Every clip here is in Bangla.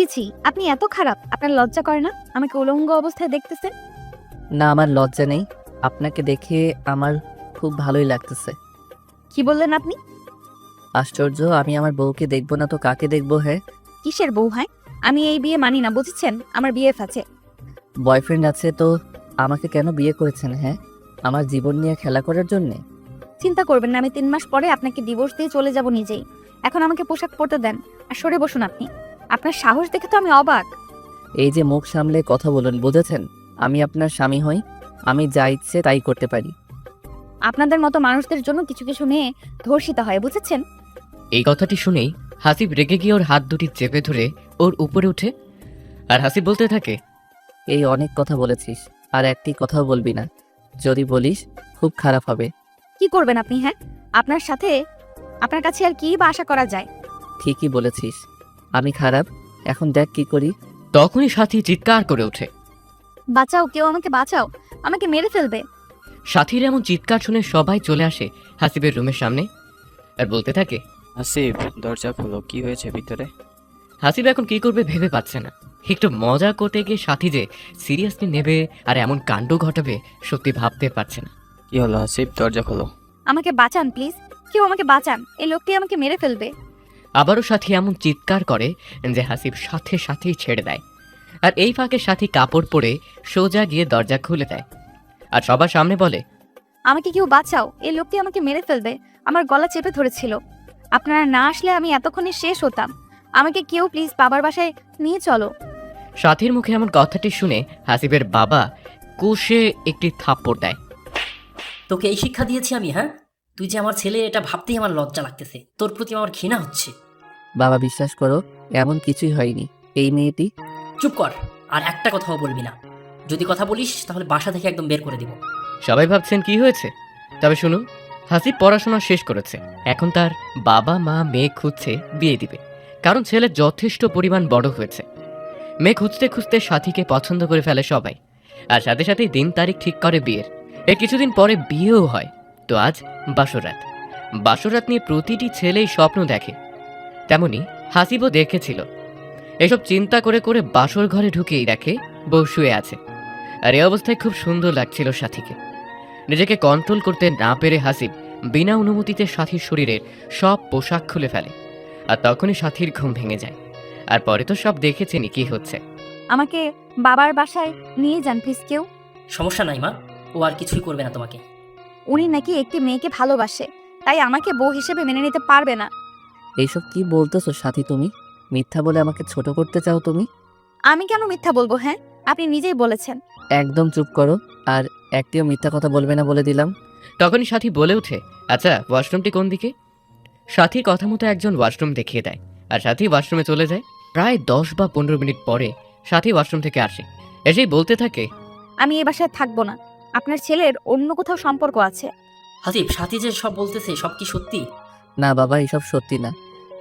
ছি ছি, আপনি এত খারাপ? আপনার লজ্জা করে না আমাকে উলঙ্গ অবস্থায় দেখতেছেন? না, আমার লজ্জা নেই। আপনাকে দেখে আমার খুব ভালোই লাগতেছে। কি বললেন আপনি? আশ্চর্য, আমি আমার বউকে দেখবো না তো কাকে দেখবো? হ্যাঁ, কিসের বউ হয়? আমি এই বিয়ে মানি না, বুঝেছেন? আমার বিএফ আছে। বয়ফ্রেন্ড আছে তো আমাকে কেন বিয়ে করেছেন? হ্যাঁ, আমার জীবন নিয়ে খেলা করার জন্যে? চিন্তা করবেন না, আমি 3 মাস পরে আপনাকে ডিভোর্স দিয়ে চলে যাব নিজেই। এখন আমাকে পোশাক পরতে দেন আর সরে বসুন আপনি। আপনার সাহস দেখে তো আমি অবাক। এই যে মুখ সামলে কথা বলুন, বুঝেছেন? আমি আপনার স্বামী হই, আমি যা ইচ্ছে তাই করতে পারি। আপনাদের মতো মানুষদের জন্য কিছু কিছু মেয়ে ধর্ষিত হয়, বুঝেছেন? এই কথাটি শুনেই হাসিব রেগে গিয়ে ওর হাত দুটি চেপে ধরে ওর উপরে উঠে আর হাসিব বলতে থাকে, এই অনেক কথা বলেছিস, আর একটি কথাও বলবি না। যদি বলিস খুব খারাপ হবে। কি করবেন আপনি? হ্যাঁ, আপনার সাথে আপনার কাছে আর কি বা আশা করা যায়? ঠিকই বলেছিস, আমি খারাপ। এখন দেখ কি করি। তখনই সাথী চিৎকার করে ওঠে। বাঁচাও, কেউ আমাকে বাঁচাও, আমাকে মেরে ফেলবে। সাথীর এমন চিৎকার শুনে সবাই চলে আসে হাসিবের রুমের সামনে আর বলতে থাকে, আসিফ, দরজা খোলো, কি হয়েছে ভিতরে? হাসিব এখন কি করবে ভেবে পাচ্ছে না। একটু মজা করতে গিয়ে সাথী যে সিরিয়াসলি নেবে আর এমন কাণ্ড ঘটাবে সত্যি ভাবতে পারছে না। কি হলো আসিফ, দরজা খোলো। আমাকে বাঁচান প্লিজ, কেউ আমাকে বাঁচান, এই লোকটি আমাকে মেরে ফেলবে। আবারও সাথী এমন চিৎকার করে যে হাসিব সাথে সাথেই ছেড়ে দেয়। আর এই ফাঁকে সাথী কাপড় পরে সোজা গিয়ে দরজা খুলে দেয় আর সবার সামনে বলে, আমাকে কেউ বাঁচাও, এই লোকটি আমাকে মেরে ফেলবে, আমার গলা চেপে ধরেছিল। আপনারা না আসলে আমি এতক্ষণে শেষ হতাম। আমাকে কেউ প্লিজ বাবার বাসায় নিয়ে চলো। সাথীর মুখে এমন কথাটি শুনে হাসিবের বাবা কষে একটি থাপ্পড় দেয়। তোকে এই শিক্ষা দিয়েছি আমি? হ্যাঁ, তুই যে আমার ছেলে এটা ভাবতেই আমার লজ্জা লাগতেছে, তোর প্রতি আমার ঘৃণা হচ্ছে। বাবা, বিশ্বাস করো, এমন কিছুই হয়নি। এই মেয়েটি। চুপ কর, আর একটা কথাও বলবি না। যদি কথা বলিস তাহলে বাসা থেকে একদম বের করে দিব। সবাই ভাবছেন কি হয়েছে, তবে শুনুন, হাসিব পড়াশোনা শেষ করেছে। এখন তার বাবা মা মেয়ে খুঁজছে বিয়ে দিবে, কারণ ছেলে যথেষ্ট পরিমাণ বড় হয়েছে। মেয়ে খুঁজতে খুঁজতে সাথীকে পছন্দ করে ফেলে সবাই, আর সাথে সাথেই দিন তারিখ ঠিক করে বিয়ের। এর কিছুদিন পরে বিয়েও হয়। তো আজ বাসরাত। বাসরাত নিয়ে প্রতিটি ছেলেই স্বপ্ন দেখে, তেমনি হাসিবও দেখেছিল। এসব চিন্তা করে করে বাসর ঘরে ঢুকেই দেখে বউ শুয়ে আছে। আর এই অবস্থায় খুব সুন্দর লাগছিল সাথীকে। নিজেকে কন্ট্রোল করতে না পেরে হাসিব বিনা অনুমতিতে সাথীর শরীরের সব পোশাক খুলে ফেলে। আর তখনই সাথীর ঘুম ভেঙে যায়। আর পরে তো সব দেখেছেনি কি হচ্ছে। আমাকে বাবার বাসায় নিয়ে যান প্লিজ কেউ। সমস্যা নাই মা, ও আর কিছুই করবে না তোমাকে। উনি নাকি একটি মেয়েকে ভালোবাসে, তাই আমাকে বউ হিসেবে মেনে নিতে পারবে না। এইসব কি বলতেছো সাথী? তুমি মিথ্যা বলে আমাকে ছোট করতে চাও তুমি? আমি কেন মিথ্যা বলবো? হ্যাঁ, আপনি নিজেই বলেছেন। একদম চুপ করো, আর একটিও মিথ্যা কথা বলবে না বলে দিলাম। তখনই সাথী বলে ওঠে, আচ্ছা ওয়াশরুমটি কোন দিকে? সাথীর কথা মতো একজন ওয়াশরুম দেখিয়ে দেয় আর সাথী ওয়াশরুমে চলে যায়। প্রায় 10 বা 15 মিনিট পরে সাথী ওয়াশরুম থেকে আসে। এসেই বলতে থাকে, আমি এই বাসায় থাকবো না, আপনার ছেলের অন্য কোথাও সম্পর্ক আছে। হাসিব, সাথী যে সব বলতেছে সব কি সত্যি? না বাবা, এসব সত্যি না।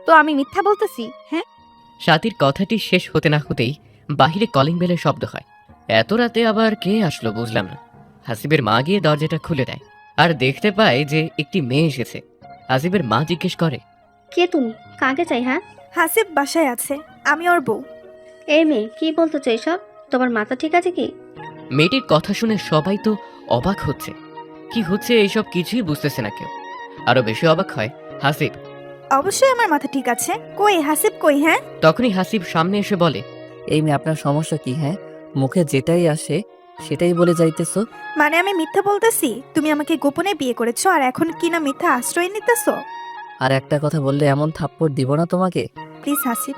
তো আমি মিথ্যা বলতেছি? হ্যাঁ, সাথীর কথাটি শেষ হতে না হতেই বাহিরে কলিং বেলের শব্দ হয়। এত রাতে আবার কে আসলো বুঝলাম না। হাসিবের মা গিয়ে দরজাটা খুলে দেয় আর দেখতে পায় যে একটি মেয়ে এসেছে। হাসিবের মা জিজ্ঞেস করে, কে তুমি? কাকে চাই? হ্যাঁ, হাসিব বাসায় আছে, আমি ওর বউ। এই মেয়ে কি বলতেছো এসব? তোমার মাথা ঠিক আছে কি? মেয়েটির কথা শুনে সবাই তো অবাক হচ্ছে। কি হচ্ছে এইসব কিছুই বুঝতেছে না কেউ। আরো বেশি অবাক হয় হাসিব। অবশ্যই আমার মাথা ঠিক আছে। কই হাসিব কই? হ্যাঁ, তখনই হাসিব সামনে এসে বলে, এই মেয়ে, আপনার সমস্যা কি? হ্যাঁ, মুখে যেটাই আসে সেটাই বলে যাইতেছো। মানে আমি মিথ্যা বলতেছি? তুমি আমাকে গোপনে বিয়ে করেছো আর এখন কি না মিথ্যা আশ্রয় নিতেছো? আর একটা কথা বললে এমন থাপ্পড় দিব না তোমাকে। প্লিজ হাসিব,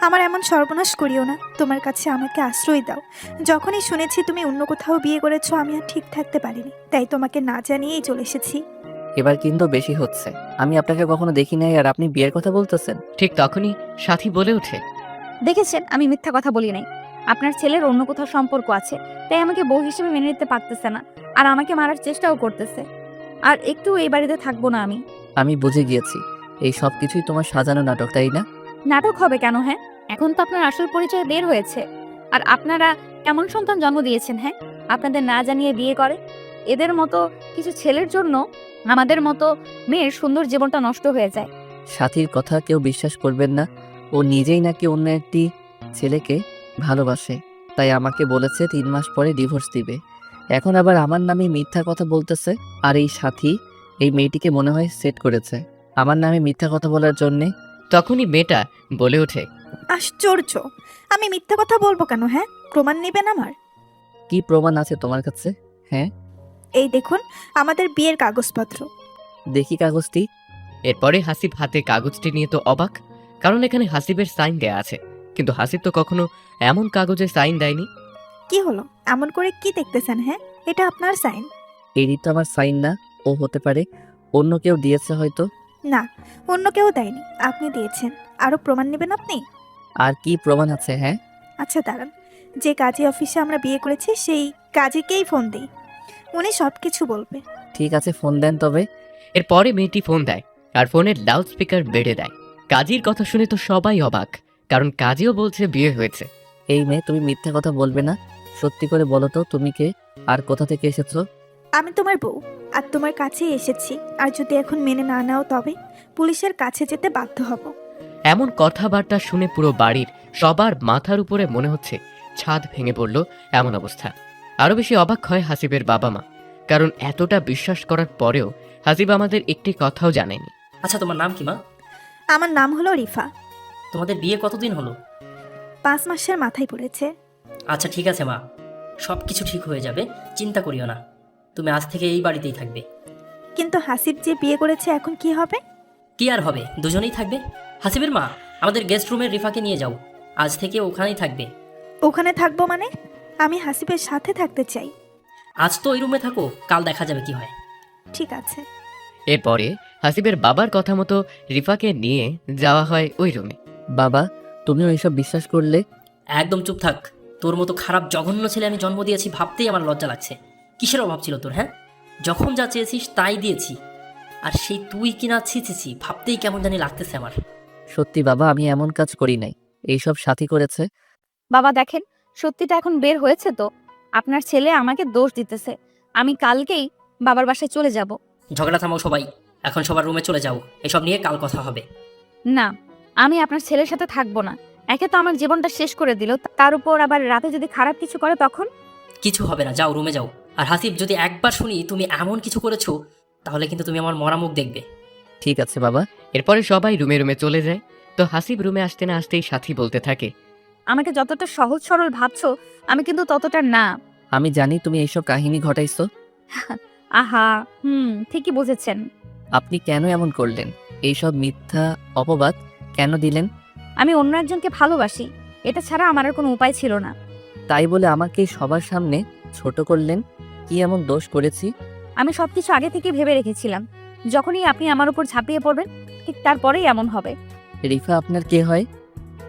আমার এমন সর্বনাশ করিও না। তোমার কাছে আমাকে আশ্রয় দাও। যখনই শুনেছি তুমি অন্য কোথাও বিয়ে করেছো, আমি আর ঠিক থাকতে পারিনি, তাই তোমাকে না জানিয়েই চলে এসেছি। এবার কিন্তু বেশি হচ্ছে। আমি আপনাকে কখনো দেখি নাই আর আপনি বিয়ের কথা বলতেছেন। ঠিক তখনই সাথী বলে ওঠে, দেখেছেন আমি মিথ্যা কথা বলি নাই। আপনার ছেলের অন্য কোথাও সম্পর্ক আছে, তাই আমাকে বউ হিসেবে মেনে নিতে পারতেছে না, আর আমাকে মারার চেষ্টাও করতেছে। আর একটু এই বাড়িতে থাকবো না আমি। আমি বুঝে গিয়েছি, এই সব কিছুই তোমার সাজানো নাটক, তাই না? নাটক হবে কেন? হ্যাঁ, এখন তো আপনার আসল পরিচয় বের হয়েছে। আর আপনারা কেমন সন্তান জন্ম দিয়েছেন? হ্যাঁ, আপনাদের না জানিয়ে বিয়ে করে। এদের মতো কিছু ছেলের জন্য আমাদের মতো মেয়ের সুন্দর জীবনটা নষ্ট হয়ে যায়। সাথীর কথা কেউ বিশ্বাস করবেন না। ও নিজেই নাকি অন্য একটি ছেলেকে ভালোবাসে, তাই আমাকে বলেছে 3 মাস পরে ডিভোর্স দিবে। এখন আবার আমার নামে মিথ্যা কথা বলতেছে। আর এই সাথী, এই মেয়েটিকে মনে হয় সেট করেছে আমার নামে মিথ্যা কথা বলার জন্যে। তখনই মেয়েটা বলে ওঠে, আশ্চর্য, আমি মিথ্যা কথা বলবো কেন? হ্যাঁ, প্রমাণ নেবেন আমার? কি প্রমাণ আছে তোমার কাছে? হ্যাঁ, এই দেখুন আমাদের বিয়ের কাগজপত্র। দেখি কাগজটি। এরপরে হাসিব হাতে কাগজটি নিয়ে তো অবাক, কারণ এখানে হাসিবের সাইন দেয়া আছে, কিন্তু হাসিব তো কখনো এমন কাগজে সাইন দেয়নি। কি হলো, এমন করে কি দেখতেছেন? হ্যাঁ, এটা আপনার সাইন। এরই তো আমার সাইন না। ও হতে পারে অন্য কেউ দিয়েছে হয়তো। না, অন্য কেউ দেয়নি, আপনি দিয়েছেন। আরো প্রমাণ নেবেন আপনি? আর কি প্রমাণ আছে? হ্যাঁ, আচ্ছা দাঁড়ান, যে কাজী অফিসে আমরা বিয়ে করেছি সেই কাজীকেই ফোন দিই, উনি সব কিছু বলবে। ঠিক আছে, ফোন দেন তবে। এরপরে মেয়েটি ফোন দেয় আর ফোনের লাউড স্পিকার বেড়ে দেয়। কাজীর কথা শুনে তো সবাই অবাক, কারণ কাজীও বলছে বিয়ে হয়েছে। এই মেয়ে, তুমি মিথ্যা কথা বলবে না। সত্যি করে বলো তো, তুমি কে আর কোথা থেকে এসেছো? আমি তোমার বউ, আর তোমার কাছেই এসেছি। আর যদি এখন মেনে না নাও তবে পুলিশের কাছে যেতে বাধ্য হব। এমন কথাবার্তা শুনে পুরো বাড়ির সবার মাথার উপরে মনে হচ্ছে ছাদ ভেঙে পড়ল এমন অবস্থা। আরো বেশি অবাক হয় হাসিবের বাবা মা, কারণ এতটা বিশ্বাস করার পরেও হাসিব আমাদের একটি কথাও জানেনি। আচ্ছা, তোমার নাম কি মা? আমার নাম হলো রিফা। তোমাদের বিয়ে কতদিন হলো? 5 মাসের মাথায় পড়েছে। আচ্ছা ঠিক আছে মা, সব কিছু ঠিক হয়ে যাবে, চিন্তা করিও না। তুমি আজ থেকে এই বাড়িতেই থাকবে। কিন্তু হাসিব যে বিয়ে করেছে এখন কি হবে? কি আর হবে, দুজনেই থাকবে। হাসিবের মা, আমাদের গেস্ট রুমের রিফাকে নিয়ে যাও, আজ থেকে ওখানেই থাকবে। ওখানে থাকবো মানে? আমি হাসিবের সাথে থাকতে চাই। আজ তো ওই রুমে থাকো, কাল দেখা যাবে কি হয়। ঠিক আছে। এরপরে হাসিবের বাবার কথা মতো রিফাকে নিয়ে যাওয়া হয় ওই রুমে। বাবা, তুমিও এইসব বিশ্বাস করলে? একদম চুপ থাক। তোর মতো খারাপ জঘন্য ছেলে আমি জন্ম দিয়েছি ভাবতেই আমার লজ্জা লাগছে। কিসের অভাব ছিল তোর? হ্যাঁ, যখন যা চেয়েছিস তাই দিয়েছি, আর সেই তুই কিনা ছিছি, ভাবতেই কেমন জানি লাগতেছে আমার। সত্যি বাবা, আমি এমন কাজ করি নাই। এইসব সাথী করেছে। বাবা দেখেন, সত্যিটা এখন বের হয়েছে তো। আপনার ছেলে আমাকে দোষ দিতেছে। আমি কালকেই বাবার বাসায় চলে যাব। ঝগড়া থামাও সবাই, এখন সবার রুমে চলে যাও, এসব নিয়ে কাল কথা হবে। না, আমি আপনার ছেলের সাথে থাকবো না। একে তো আমার জীবনটা শেষ করে দিল, তার উপর আবার রাতে যদি খারাপ কিছু করে তখন? কিছু হবে না, যাও রুমে যাও। আর হাসিব, যদি একবার শুনি তুমি এমন কিছু করেছো, তাহলে কিন্তু তুমি আমার মরা মুখ দেখবে। ঠিক আছে বাবা। এরপরে সবাই রুমে রুমে চলে যায়। তো হাসিব রুমে আসতে না আসতেই সাথী বলতে থাকে, আমাকে যতটা সহজ সরল ভাবছো, আমি কিন্তু ততটা না। আমি জানি তুমি এইসব কাহিনী ঘটাইছো। আহা, ঠিকই বুঝেছেন। আপনি কেন এমন করলেন? এইসব মিথ্যা অপবাদ কেন দিলেন? আমি অন্য একজনকে ভালোবাসি, এটা ছাড়া আমার আর কোনো উপায় ছিল না। তাই বলে আমাকে সবার সামনে ছোট করলেন? কি এমন দোষ করেছি? আমি সবকিছু আগে থেকে ভেবে রেখেছিলাম, যখনই আপনি আমার উপর ঝাঁপিয়ে পড়বেন ঠিক তারপরেই এমন হবে। রিফা আপনার কে হয়?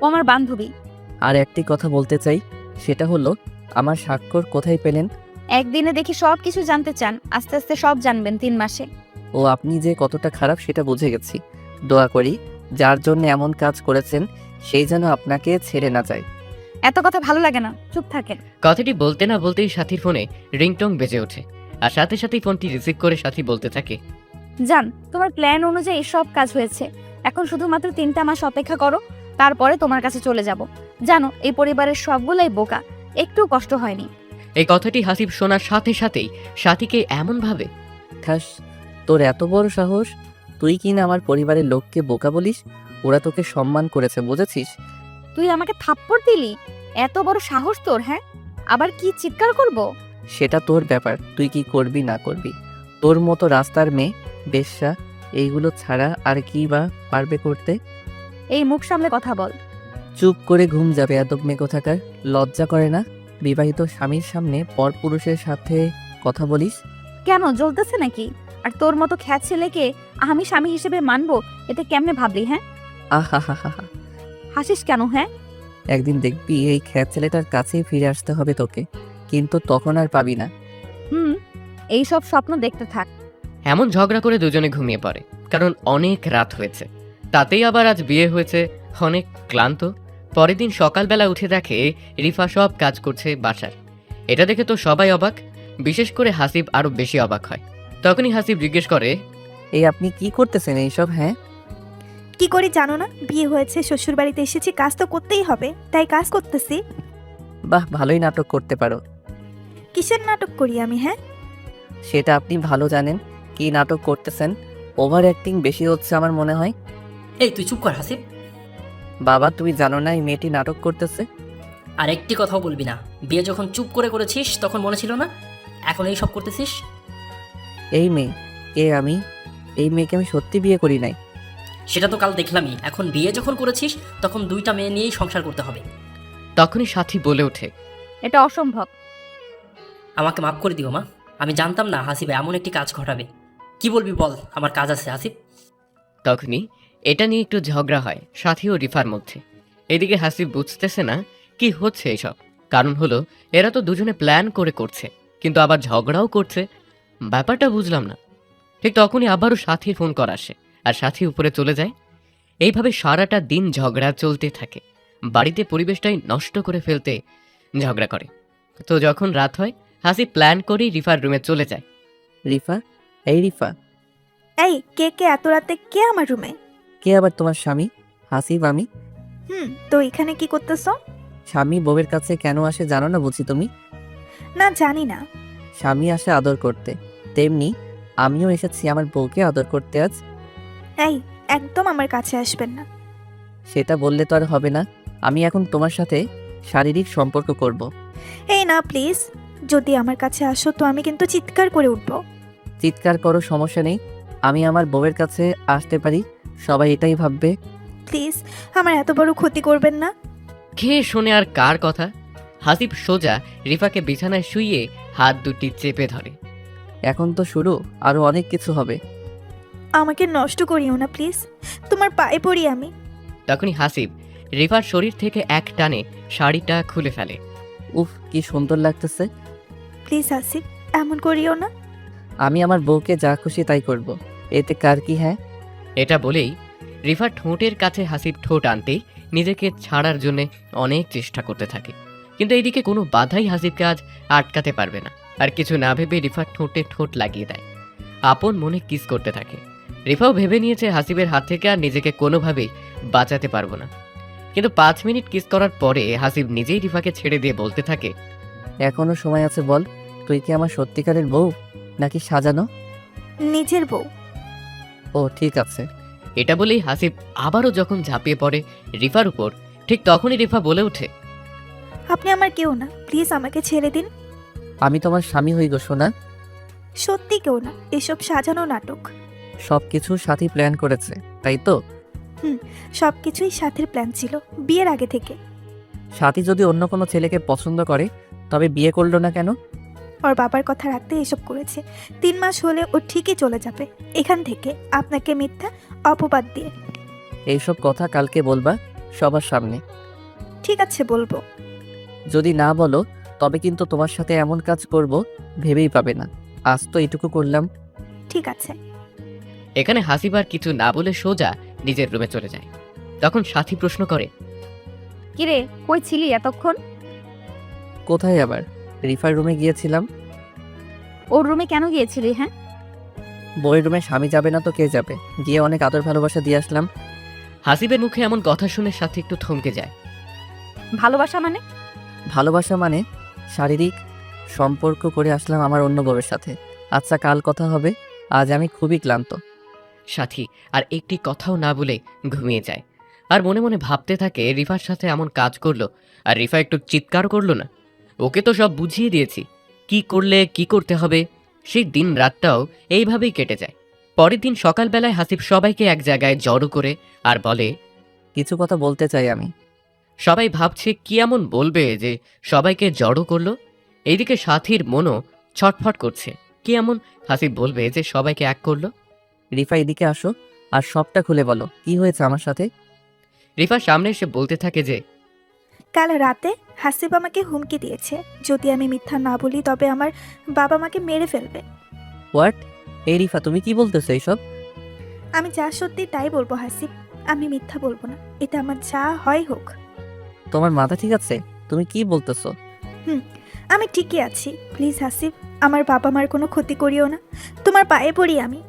ও আমার বান্ধবী। আর একটি কথা বলতে চাই, সেটা হলো আমার স্বাক্ষর কোথায় পেলেন? একদিনে দেখি সব কিছু জানতে চান, আস্তে আস্তে সব জানবেন 3 মাসে। ও আপনি যে কতটা খারাপ সেটা বুঝে গেছি। দোয়া করি যার জন্য এমন কাজ করেছেন সেই যেন আপনাকে ছেড়ে না যায়। এত কথা ভালো লাগে না, চুপ থাকেন। কথাটি বলতে না বলতেই সাথীর ফোনে রিংটং বেজে ওঠে, আর সাথে সাথেই ফোনটি রিসিভ করে সাথী বলতে থাকে, জান, তোমার প্ল্যান অনুযায়ী সব কাজ হয়েছে। এখন শুধুমাত্র 3টা মাস অপেক্ষা করো, তারপরে তোমার কাছে চলে যাব। জানো, এই পরিবারের সবগুলাই বোকা, একটু কষ্ট হয়নি। এই কথাটি হাসিব শোনার সাথে সাথেই সাথীকে এমন ভাবে, ঠাস, তোর এত বড় সাহস! তুই কি না আমার পরিবারের লোককে বোকা বলিস? ওরা তোকে সম্মান করেছে, বুঝেছিস? তুই আমাকে থাপ্পড় দিলি? এত বড় সাহস তোর? হ্যাঁ, আবার কি চিৎকার করব? সেটা তোর ব্যাপার, তুই কি করবি না করবি। তোর মতো রাস্তার মেয়ে, বেশ্যা, এইগুলো ছাড়া আর কি বা পারবে করতে? এই মুখ সামলে কথা বল। চুপ করে ঘুম যাবে এদব মেয়ে কোথাকার। লজ্জা করে না বিবাহিত স্বামীর সামনে পরপুরুষের সাথে কথা বলিস? কেন, জ্বলতেছে নাকি? আর তোর মতো খ্যাত ছেলেকে আমি স্বামী হিসেবে মানবো, এটা কেমনে ভাবলি? হ্যাঁ, আহা হা হা হা। হাসিস কেন? হ্যাঁ, একদিন দেখবি এই খ্যাত ছেলেটার কাছেই ফিরে আসতে হবে তোকে, কিন্তু তখন আর পাবি না। এই সব স্বপ্ন দেখতে থাক। এমন ঝগড়া করে দুজনে ঘুমিয়ে পড়ে, কারণ অনেক রাত হয়েছে। তাতেই আবার আজ বিয়ে হয়েছে, অনেক ক্লান্ত। পরের দিন সকালবেলা উঠে দেখে রিফা সব কাজ করছে বাসার। এটা দেখে তো সবাই অবাক, বিশেষ করে হাসিব আরো বেশি অবাক হয়। তখনই হাসিব জিজ্ঞেস করে, এই আপনি কি করতেছেন এইসব? হ্যাঁ, কি করি জানো না? বিয়ে হয়েছে, শ্বশুর বাড়িতে এসেছি, কাজ তো করতেই হবে, তাই কাজ করতেছি। বাহ, ভালোই নাটক করতে পারো। কিসের নাটক করি আমি, হ্যাঁ? সেটা আপনি ভালো জানেন কি নাটক করতেছেন। ওভার অ্যাক্টিং বেশি হচ্ছে আমার মনে হয়। এই তুই চুপ কর হাসিব। বাবা, তুমি জানো না এই মেয়েটি নাটক করতেছে? আর একটি কথাও বলবি না। বিয়ে যখন চুপ করে করেছিস তখন মনে ছিল না, এখন এই সব করতেছিস। এই মেয়ে কে? এই মেয়েকে আমি সত্যি বিয়ে করি নাই। সেটা তো কাল দেখলামই। এখন বিয়ে যখন করেছিস তখন দুইটা মেয়ে নিয়েই সংসার করতে হবে। তখনই সাথী বলে ওঠে, এটা অসম্ভব। আমাকে মাফ করে দিও মা, আমি জানতাম না হাসিব এমন একটি কাজ ঘটাবে। কি বলবি বল, আমার কাজ আছে হাসিব। তখনই এটা নিয়ে একটু ঝগড়া হয় সাথী ও রিফার মধ্যে। এদিকে হাসিব বুঝতেছে না কি হচ্ছে এসব। কারণ হলো এরা তো দুজনে প্ল্যান করে করছে, কিন্তু আবার ঝগড়াও করছে। ব্যাপারটা বুঝলাম না। ঠিক তখনই আবারও সাথীর ফোন করা আসে, আর সাথী উপরে চলে যায়। এইভাবে সারাটা দিন ঝগড়া চলতে থাকে। বাড়িতে পরিবেশটাই নষ্ট করে ফেলতে ঝগড়া করে। তো যখন রাত হয়, হাসিব প্ল্যান করেই রিফার রুমে চলে যায়। রিফা, এই রিফা। এই কে কে এত রাতে, কে আমার রুমে? কে আবার তোমার স্বামী? হাসিব আমি। তো এখানে কি করতেছো? স্বামী বউয়ের কাছে কেন আসে জানো না বুঝি তুমি? না, জানি না। স্বামী আসে আদর করতে, তেমনি আমিও এসেছি আমার বউকে আদর করতে আজ। এই, একদম আমার কাছে আসবেন না। সেটা বললে তো আর হবে না। আমি এখন তোমার সাথে শারীরিক সম্পর্ক করব। এই না প্লিজ, যদি আমার কাছে আসো তো আমি কিন্তু চিৎকার করে উঠবো। চিৎকার করো, সমস্যা নেই। আমি আমার বউয়ের কাছে আসতে পারি, সবাই এটাই ভাববে। প্লিজ, আমার এত বড় ক্ষতি করবেন না। কে শোনে আর কার কথা? হাসিব সোজা রিফাকে বিছানায় শুইয়ে হাত দুটি চেপে ধরে। এখন তো শুরু, আরো অনেক কিছু হবে। আমাকে নষ্ট করিও না প্লিজ, তোমার পায়ে পড়ি আমি। তখনই হাসিব রিফার শরীর থেকে এক টানে শাড়িটা খুলে ফেলে। উফ, কি সুন্দর লাগতেছে। প্লিজ আসিফ, এমন করিও না। আমি আমার বউকে যা খুশি তাই করব, এতে কার কি? হ্যাঁ, এটা বলেই রিফার ঠোঁটের কাছে হাসিব ঠোঁট আনতেই নিজেকে ছাড়ার জন্য অনেক চেষ্টা করতে থাকে। কিন্তু এইদিকে কোনো বাধাই হাসিবকে আজ আটকাতে পারবে না। আর কিছু না ভেবে রিফার ঠোঁটে ঠোঁট লাগিয়ে দেয়, আপন মনে কিস করতে থাকে। রিফাও ভেবে নিয়েছে হাসিবের হাত থেকে আর নিজেকে কোনোভাবেই বাঁচাতে পারবো না। কিন্তু 5 মিনিট কিস করার পরে হাসিব নিজেই রিফাকে ছেড়ে দিয়ে বলতে থাকে, এখনো সময় আছে, বল তুই কি আমার সত্যিকারের বউ নাকি সাজানো? নিজের বউ। ও ঠিক আছে। এটা বলেই হাসিব আবারও যখন ঝাঁপিয়ে পড়ে রিফার উপর, ঠিক তখনই রিফা বলে ওঠে, আপনি আমার কেউ না, প্লিজ আমাকে ছেড়ে দিন। আমি তোমার স্বামী হই গো সোনা। সত্যি কেউ না, এসব সাজানো নাটক। সবকিছু সাথী প্ল্যান করেছে, তাই তো? সবকিছুই সাথের প্ল্যান ছিল, বিয়ের আগে থেকে। সাথী যদি অন্য কোনো ছেলেকে পছন্দ করে তবে বিয়ে করলো না কেন? ওর বাবার কথা রাখতে এসব করেছে। 3 মাস হলে ও ঠিকই চলে যাবে এখান থেকে, আপনাকে মিথ্যা অপবাদ দিয়ে। এইসব কথা কালকে বলবা সবার সামনে। ঠিক আছে, বলবো। যদি না বলো তবে কিন্তু তোমার সাথে এমন কাজ করব ভেবেই পাবে না। আজ তো এটুকু করলাম। ঠিক আছে। এখানে হাসিব আর কিছু না বলে সোজা নিজের রুমে চলে যায়। তখন সাথী প্রশ্ন করে, কিরে, কই ছিলি এতক্ষণ? কোথায় আবার? রিফার রুমে গিয়েছিলাম। ওর রুমে কেন গিয়েছিলি? হ্যাঁ, বইয়ের রুমে স্বামী যাবে না তো কে যাবে? গিয়ে অনেক আদর ভালোবাসা দিয়ে আসলাম। হাসিবের মুখে এমন কথা শুনে সাথী একটু থমকে যায়। ভালোবাসা মানে? ভালোবাসা মানে শারীরিক সম্পর্ক করে আসলাম আমার অন্য বউয়ের সাথে। আচ্ছা, কাল কথা হবে, আজ আমি খুবই ক্লান্ত। সাথী আর একটি কথাও না বলে ঘুমিয়ে যায়। আর মনে মনে ভাবতে থাকে রিফার সাথে এমন কাজ করলো, আর রিফা একটু চিৎকার করলো না। ওকে তো সব বুঝিয়ে দিয়েছি কি করলে কি করতে হবে। সেই দিন রাতটাও এইভাবেই কেটে যায়। পরের দিন সকালবেলায় হাসিব সবাইকে এক জায়গায় জড়ো করে আর বলে, কিছু কথা বলতে চাই আমি। সবাই ভাবছে কি এমন বলবে যে সবাইকে জড়ো করলো। এইদিকে সাথীর মনও ছটফট করছে, কি এমন হাসিব বলবে যে সবাইকে এক করলো। রিফা, এদিকে আসো আর সবটা খুলে বলো কি হয়েছে আমার সাথে। রিফা সামনে এসে বলতে থাকে যে, কাল রাতে হাসিব আমাকে হুমকি দিয়েছে, যদি আমি মিথ্যা না বলি তবে আমার বাবা মাকে মেরে ফেলবে। হোয়াট? এই রিফা, তুমি কি বলতেছো এইসব? আমি যা সত্যি তাই বলবো হাসিব, আমি মিথ্যা বলবো না, এটা আমার যা হয় হোক। তোমার মাথা ঠিক আছে? তুমি কি বলতেছো? আমি ঠিকই আছি, প্লিজ হাসিব, আমার বাবা মার কোনো ক্ষতি করিও না, তোমার পায়ে পড়ি আমি।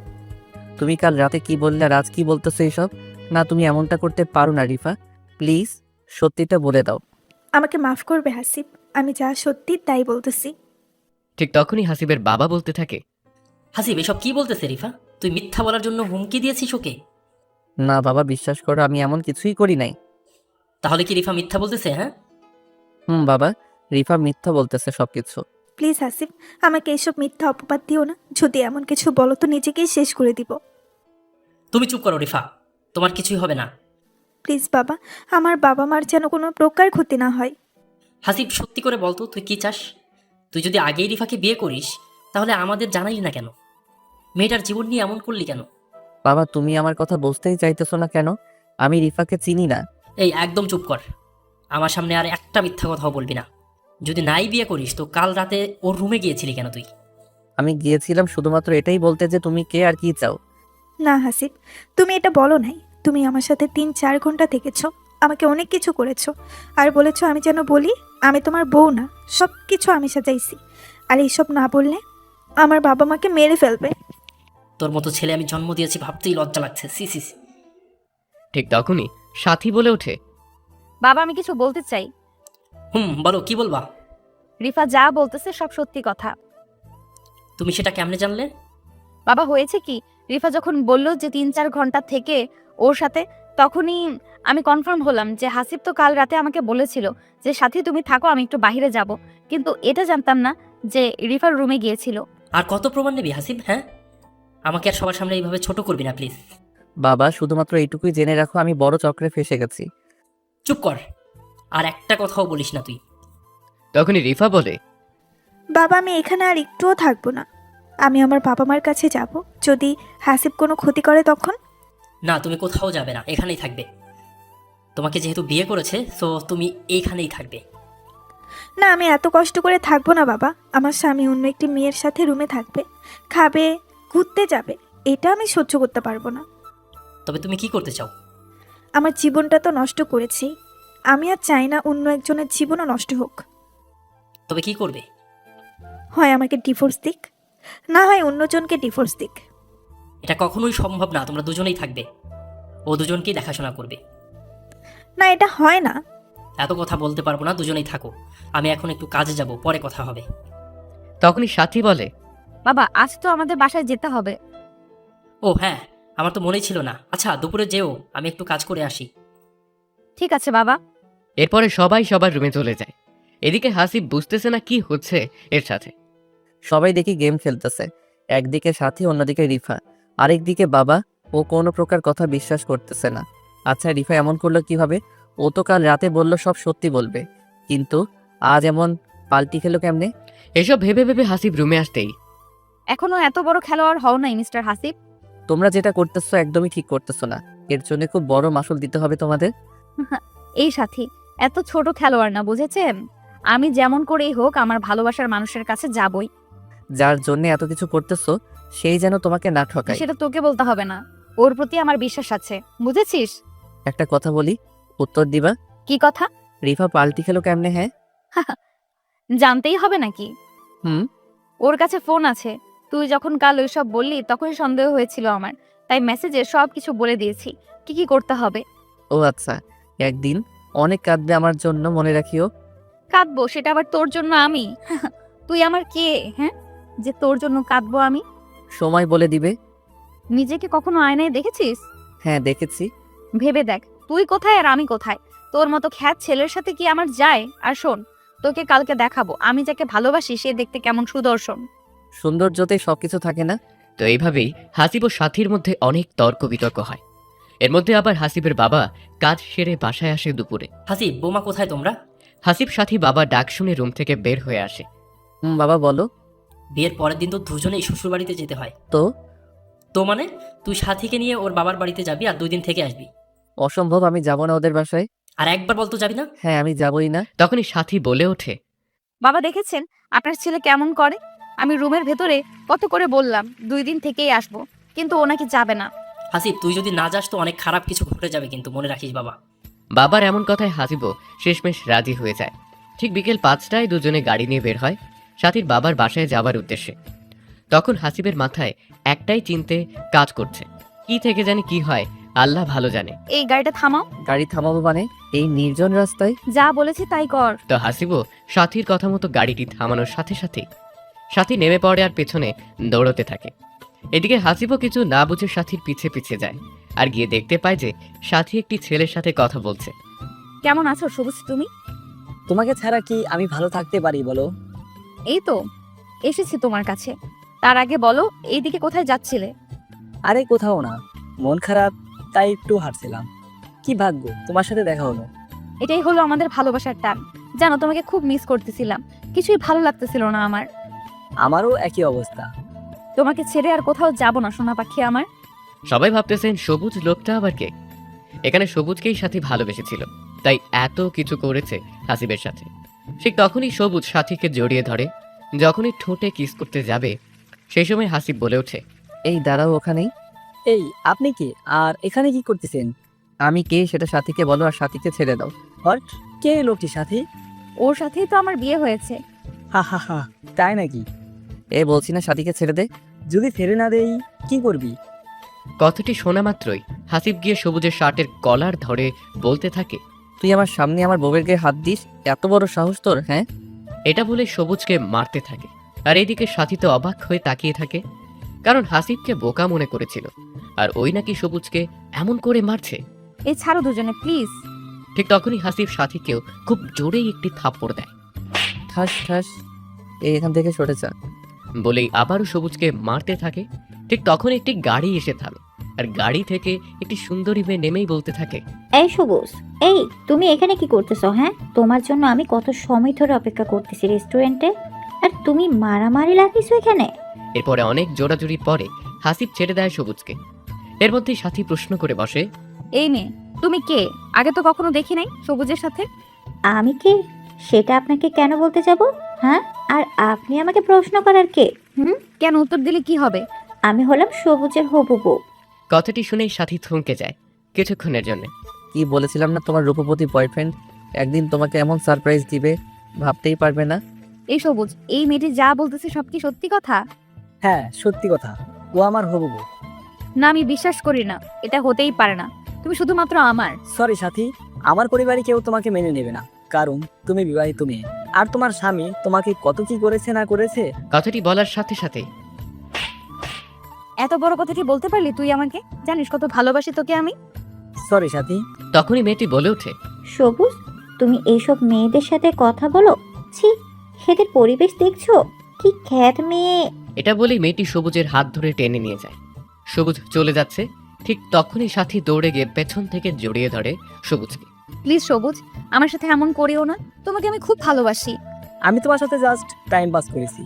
তুমি কাল রাতে কি বললে আর আজ কি বলতেছো এসব? না, তুমি এমনটা করতে পারো না রিফা। প্লিজ সত্যিটা বলে দাও। আমাকে মাফ করবে হাসিব, আমি যা সত্যি তাই বলতেছি। ঠিক তখনই হাসিবের বাবা বলতে থাকে, হাসিব এসব কি বলতেছে রিফা? তুই মিথ্যা বলার জন্য হুমকি দিয়েছিস ওকে? না বাবা, বিশ্বাস করো আমি এমন কিছুই করি নাই। তাহলে কি রিফা মিথ্যা বলতেছে? হ্যাঁ, বাবা, রিফা মিথ্যা বলতেছে সবকিছু। প্লিজ হাসিব, আমাকে এসব মিথ্যা অপবাদ দিও না। যদি এমন কিছু বলো তো নিজেকেই শেষ করে দিব। তুমি চুপ করো রিফা, তোমার কিছুই হবে না। প্লিজ বাবা, আমার বাবা মার যেন কোনো প্রকার ক্ষতি না হয়। হাসিব সত্যি করে বলতো তুই কি চাস? তুই যদি আগেই রিফাকে বিয়ে করিস তাহলে আমাদের জানাইলি না কেন? মেয়েটার জীবন নিয়ে এমন করলি কেন? বাবা, তুমি আমার কথা বুঝতেই চাইতেছো না কেন? আমি রিফাকে চিনি না। এই একদম চুপ কর, আমার সামনে আর একটা মিথ্যা কথাও বলবি না। যদি নাই বিয়ে করিস তো কাল রাতে ওর রুমে গিয়েছিলি কেন তুই? আমি গিয়েছিলাম শুধুমাত্র এটাই বলতে যে তুমি কে আর কি চাও। না হাসিব, তুমি এটা বলো নাই। তুমি আমার সাথে 3-4 ঘন্টা থেকেছো, আমাকে অনেক কিছু করেছো, আর বলেছো আমি যেন বলি আমি তোমার বউ না। সব কিছু আমি সাজাইছি, আর এইসব না বললে আমার বাবা মাকে মেরে ফেলবে। তোর মতো ছেলে আমি জন্ম দিয়েছি ভাবতেই লজ্জা লাগছে। সি সি সি। ঠিক তখনই সাথী বলে ওঠে, বাবা আমি কিছু বলতে চাই। বলো কি বলবা? রিফা যা বলতেছে সব সত্যি কথা। তুমি সেটা কেমনে জানলে? বাবা হয়েছে কি, রিফা যখন বলল যে 3-4 ঘন্টা থেকে ওর সাথে, তখনই আমি কনফার্ম হলাম যে হাসিব তো কাল রাতে আমাকে বলেছিল যে সাথী তুমি থাকো, আমি একটু বাইরে যাব। কিন্তু এটা জানতাম না যে রিফার রুমে গিয়েছিল। আর কত প্রমাণ নেবি হাসিব? হ্যাঁ, আমাকে আর সবার সামনে এইভাবে ছোট করবি না প্লিজ। বাবা, শুধুমাত্র এইটুকুই জেনে রাখো আমি বড় চক্রে ফেসে গেছি। চুপ কর, আর একটা কথাও বলিস না তুই। তখনই রিফা বলে, বাবা আমি এখানে আর একটুও থাকবো না। আমি আমার বাবা মার কাছে যাব। যদি হাসিব কোনো ক্ষতি করে তখন? না, তুমি কোথাও যাবে না, এখানেই থাকবে। তোমাকে যেহেতু বিয়ে করেছে সো তুমি এইখানেই থাকবে। না, আমি এত কষ্ট করে থাকবো না বাবা। আমার স্বামী অন্য একটি মেয়ের সাথে রুমে থাকবে, খাবে, ঘুরতে যাবে, এটা আমি সহ্য করতে পারবো না। তবে তুমি কি করতে চাও? আমার জীবনটা তো নষ্ট করেছি, আমি আর চাই না অন্য একজনের জীবনও নষ্ট হোক। তবে কি করবে? হয় আমাকে ডিভোর্স দিক, না হয় অন্যজনকে ডিভোর্স দিক। এটা কখনোই সম্ভব না, তোমরা দুজনেই থাকবে, ও দুজনকেই দেখাশোনা করবে। না, এটা হয় না। এত কথা বলতে পারবো না, দুজনেই থাকো। আমি এখন একটু কাজে যাব, পরে কথা হবে। তখনই সাথী বলে, বাবা আজ তো আমাদের বাসায় যেতে হবে। ও হ্যাঁ, আমার তো মনেই ছিল না। আচ্ছা দুপুরে যেও, আমি একটু কাজ করে আসি। ঠিক আছে বাবা। এরপরে সবাই সবার রুমে চলে যায়। এদিকে হাসিব বুঝতেছে না কি হচ্ছে এর সাথে। সবাই দেখি গেম খেলতেছে, একদিকে সাথী অন্যদিকে রিফা, আরেকদিকে বাবা। ও কোনো প্রকার কথা বিশ্বাস করতেছে না। আচ্ছা রিফা এমন করলো কিভাবে? ও তো কাল রাতে বলল সব সত্যি বলবে, কিন্তু আজ এমন পাল্টি খেলো কেমনে? এসব ভেবে ভেবে হাসিব রুমে আসতেই এখনো এত বড় খেলোয়াড় হও নাই মিস্টার হাসিব। তোমরা যেটা করতেছো একদমই ঠিক করতেছো না। এর জন্য খুব বড় মাসুল দিতে হবে তোমাদের। এই সাথী এত ছোট খেলোয়াড় না, বুঝেছেন? আমি যেমন করেই হোক আমার ভালোবাসার মানুষের কাছে যাবই। যার জন্য এত কিছু করতেছো সেই যেন তোমাকে না ঠকায়। সেটা তোকে বলতে হবে না, ওর প্রতি আমার বিশ্বাস আছে, বুঝেছিস? একটা কথা বলি, উত্তর দিবা। কি কথা? রিফা পাল্টি খেলো কেমনে? হ্যাঁ, জানতেই হবে নাকি? হুম। ওর কাছে ফোন আছে। তুই যখন কাল ওইসব বললি তখনই সন্দেহ হয়েছিল আমার, তাই মেসেজে সব কিছু বলে দিয়েছি কি কি করতে হবে। ও আচ্ছা, একদিন অনেক কাঁদবে আমার জন্য, মনে রাখিও। কাঁদবো সেটা আবার তোর জন্য আমি? তুই আমার কে, হ্যাঁ, যে তোর জন্য কাঁদবো আমি? সময় বলে দিবে। নিজেকে কখনো আয়নায় দেখেছিস? হ্যাঁ দেখেছি। ভেবে দেখ তুই কোথায় আর আমি কোথায়। তোর মতো খ্যাত ছেলের সাথে কি আমার যায়? আর শোন, তোকে কালকে দেখাবো আমি যাকে ভালোবাসি সে দেখতে কেমন সুদর্শন। সৌন্দর্যতেই সবকিছু থাকে না? তো এইভাবেই হাসিব ও সাথীর মধ্যে অনেক তর্ক বিতর্ক হয়। এর মধ্যে আবার হাসিবের বাবা কাজ সেরে বাসায় আসে দুপুরে। হাসিব বোমা কোথায় তোমরা? হাসিব সাথী বাবা ডাক শুনে রুম থেকে বের হয়ে আসে। বাবা বলো। বিয়ের পরের দিন তো দুজনেই শ্বশুর বাড়িতে যেতে হয়। তো তো মানে তুই সাথীকে নিয়ে ওর বাবার বাড়িতে যাবি আর 2 দিন থেকে আসবি। অসম্ভব, আমি যাব না ওদের বাসায়। আর একবার বলতো যাবি না? হ্যাঁ আমি যাবই না। তখনই সাথী বলে ওঠে, বাবা দেখেছেন আপনার ছেলে কেমন করে? আমি রুমের ভেতরে কত করে বললাম 2 দিন থেকেই আসবো, কিন্তু ও নাকি যাবে না। হাসিব তুই যদি না যাস তো অনেক খারাপ কিছু ঘটে যাবে, কিন্তু মনে রাখিস বাবা। বাবার এমন কথায় হাসিবও শেষমেশ রাজি হয়ে যায়। ঠিক বিকেল 5টায় দুজনে গাড়ি নিয়ে বের হয় সাথীর বাবার বাসায় যাবার উদ্দেশ্যে। তখন হাসিবের মাথায় একটাই চিন্তে কাজ করছে, কি থেকে জানি কি হয়, আল্লাহ ভালো জানে। এই গাড়িটা থামাও। গাড়ি থামাবো মানে? এই নির্জন রাস্তায়? যা বলেছি তাই কর। তো হাসিবও সাথীর কথা মতো গাড়িটি থামানোর সাথে সাথে সাথী নেমে পড়ে আর পেছনে দৌড়তে থাকে। এদিকে হাসিবও কিছু না বুঝে সাথীর পিছে পিছে যায় আর গিয়ে দেখতে পায় যে সাথী একটি ছেলের সাথে কথা বলছে। কেমন আছো সবুজ তুমি? তোমাকে ছাড়া কি আমি ভালো থাকতে পারি বলো? এই তো এসেছি তোমার কাছে। তার আগে বলো, এইদিকে কোথায় যাচ্ছিলে? আরে কোথাও না, মন খারাপ তাই একটু হাঁটছিলাম। কি ভাগ্য তোমার সাথে দেখা হলো। এটাই হলো আমাদের ভালোবাসার টান। জানো, তোমাকে খুব মিস করতেছিলাম, কিছুই ভালো লাগতেছিল না আমার। আমারও একই অবস্থা। তোমাকে ছেড়ে আর কোথাও যাব না সোনা পাখি আমার। সবাই ভাবতেছেন সবুজ লোকটা আবার কে। এখানে সবুজকেই সাথী ভালোবেসেছিল, তাই এত কিছু করেছে হাসিবের সাথে। ঠিক তখনই সবুজ সাথীকে জড়িয়ে ধরে। যখনই ঠোঁটে কিস করতে যাবে সেই সময় হাসিব বলে ওঠে, এই দাঁড়াও ওখানেই। এই আপনি কি আর এখানে কি করতেছেন? আমি কে সেটা সাথীকে বলো আর সাথীকে ছেড়ে দাও। হট, কে এই লোকটির সাথে? ওর সাথেই তো আমার বিয়ে হয়েছে। হা হা হা, তাই নাকি? এ বলছি না সাথীকে ছেড়ে দে। যদি ফেরে না দেই কি করবি? কথাটি শোনা মাত্রই হাসিব গিয়ে সবুজের শার্টের কলার ধরে বলতে থাকে, তুই আমার সামনে আমার বউয়ের গায়ে হাত দিস? এত বড় সাহস তোর? হ্যাঁ। এটা বলে সবুজকে মারতে থাকে। আর এদিকে সাথী তো অবাক হয়ে তাকিয়ে থাকে, কারণ হাসিবকে বোকা মনে করেছিল আর ওই নাকি সবুজকে এমন করে মারছে। এই ছাড়ো দুজনে প্লিজ। ঠিক তখনই হাসিব সাথীকেও খুব জোরেই একটি থাপ্পড় দেয়। ঠাস ঠাস। এই এখান থেকে সরে যা। বলেই আবারও সবুজকে মারতে থাকে। ঠিক তখন একটি গাড়ি এসে থামে আর গাড়ি থেকে একটি সুন্দরী মেয়ে নেমেই বলতে থাকে, এই সবুজ, এই তুমি এখানে কি করতেছো? হ্যাঁ, তোমার জন্য আমি কত সময় ধরে অপেক্ষা করতেছি রেস্টুরেন্টে, আর তুমি মারামারি লাগিয়েছো এখানে। এরপরে অনেক জোরাজুরির পরে হাসিব ছেড়ে দেয় সবুজকে। এর মধ্যেই সাথী প্রশ্ন করে বসে, এই মেয়ে তুমি কে? আগে তো কখনো দেখি নাই সবুজের সাথে। আমি কে সেটা আপনাকে কেন বলতে যাব? হ্যাঁ, আর আপনি আমাকে প্রশ্ন করার কে? কেন? উত্তর দিলে কি হবে? আমি হলাম সবুজের হবু বউ। কথাটি শুনেই সাথী থমকে যায় কিছুক্ষণের জন্য। কি বলেছিলাম না তোমার রূপবতী বয়ফ্রেন্ড একদিন তোমাকে এমন সারপ্রাইজ দিবে, ভাবতেই পারবে না। এই সবুজ, এই মেয়েটি যা বলতেছে সব কি সত্যি কথা? হ্যাঁ সত্যি কথা, ও আমার হবু বউ। না, আমি বিশ্বাস করি না, এটা হতেই পারে না। তুমি শুধুমাত্র আমার। সরি সাথী, আমার পরিবারে কেউ তোমাকে মেনে নেবে না, কারণ তুমি বিবাহিত মেয়ে। আর তোমার স্বামী তোমাকে কত কি করেছে না করেছে। কথাটি বলার সাথে সাথে এত বড় কথাটি বলতে পারলি তুই আমাকে? জানিস কত ভালোবাসি তোকে আমি। সরি সাথী। তখনই মেয়েটি বলে ওঠে, সবুজ, তুমি এইসব মেয়েদের সাথে কথা বলো? ছি, এদের পরিবেশ দেখছো? কি খ্যাত মেয়ে। এটা বলেই মেয়েটি সবুজের হাত ধরে টেনে নিয়ে যায়। সবুজ চলে যাচ্ছে। ঠিক তখনই সাথী দৌড়ে গিয়ে পেছন থেকে জড়িয়ে ধরে সবুজকে। প্লিজ সবুজ, আমার সাথে এমন করিও না। তোমাকে আমি খুব ভালোবাসি। আমি তোমার সাথে জাস্ট টাইম পাস করেছি।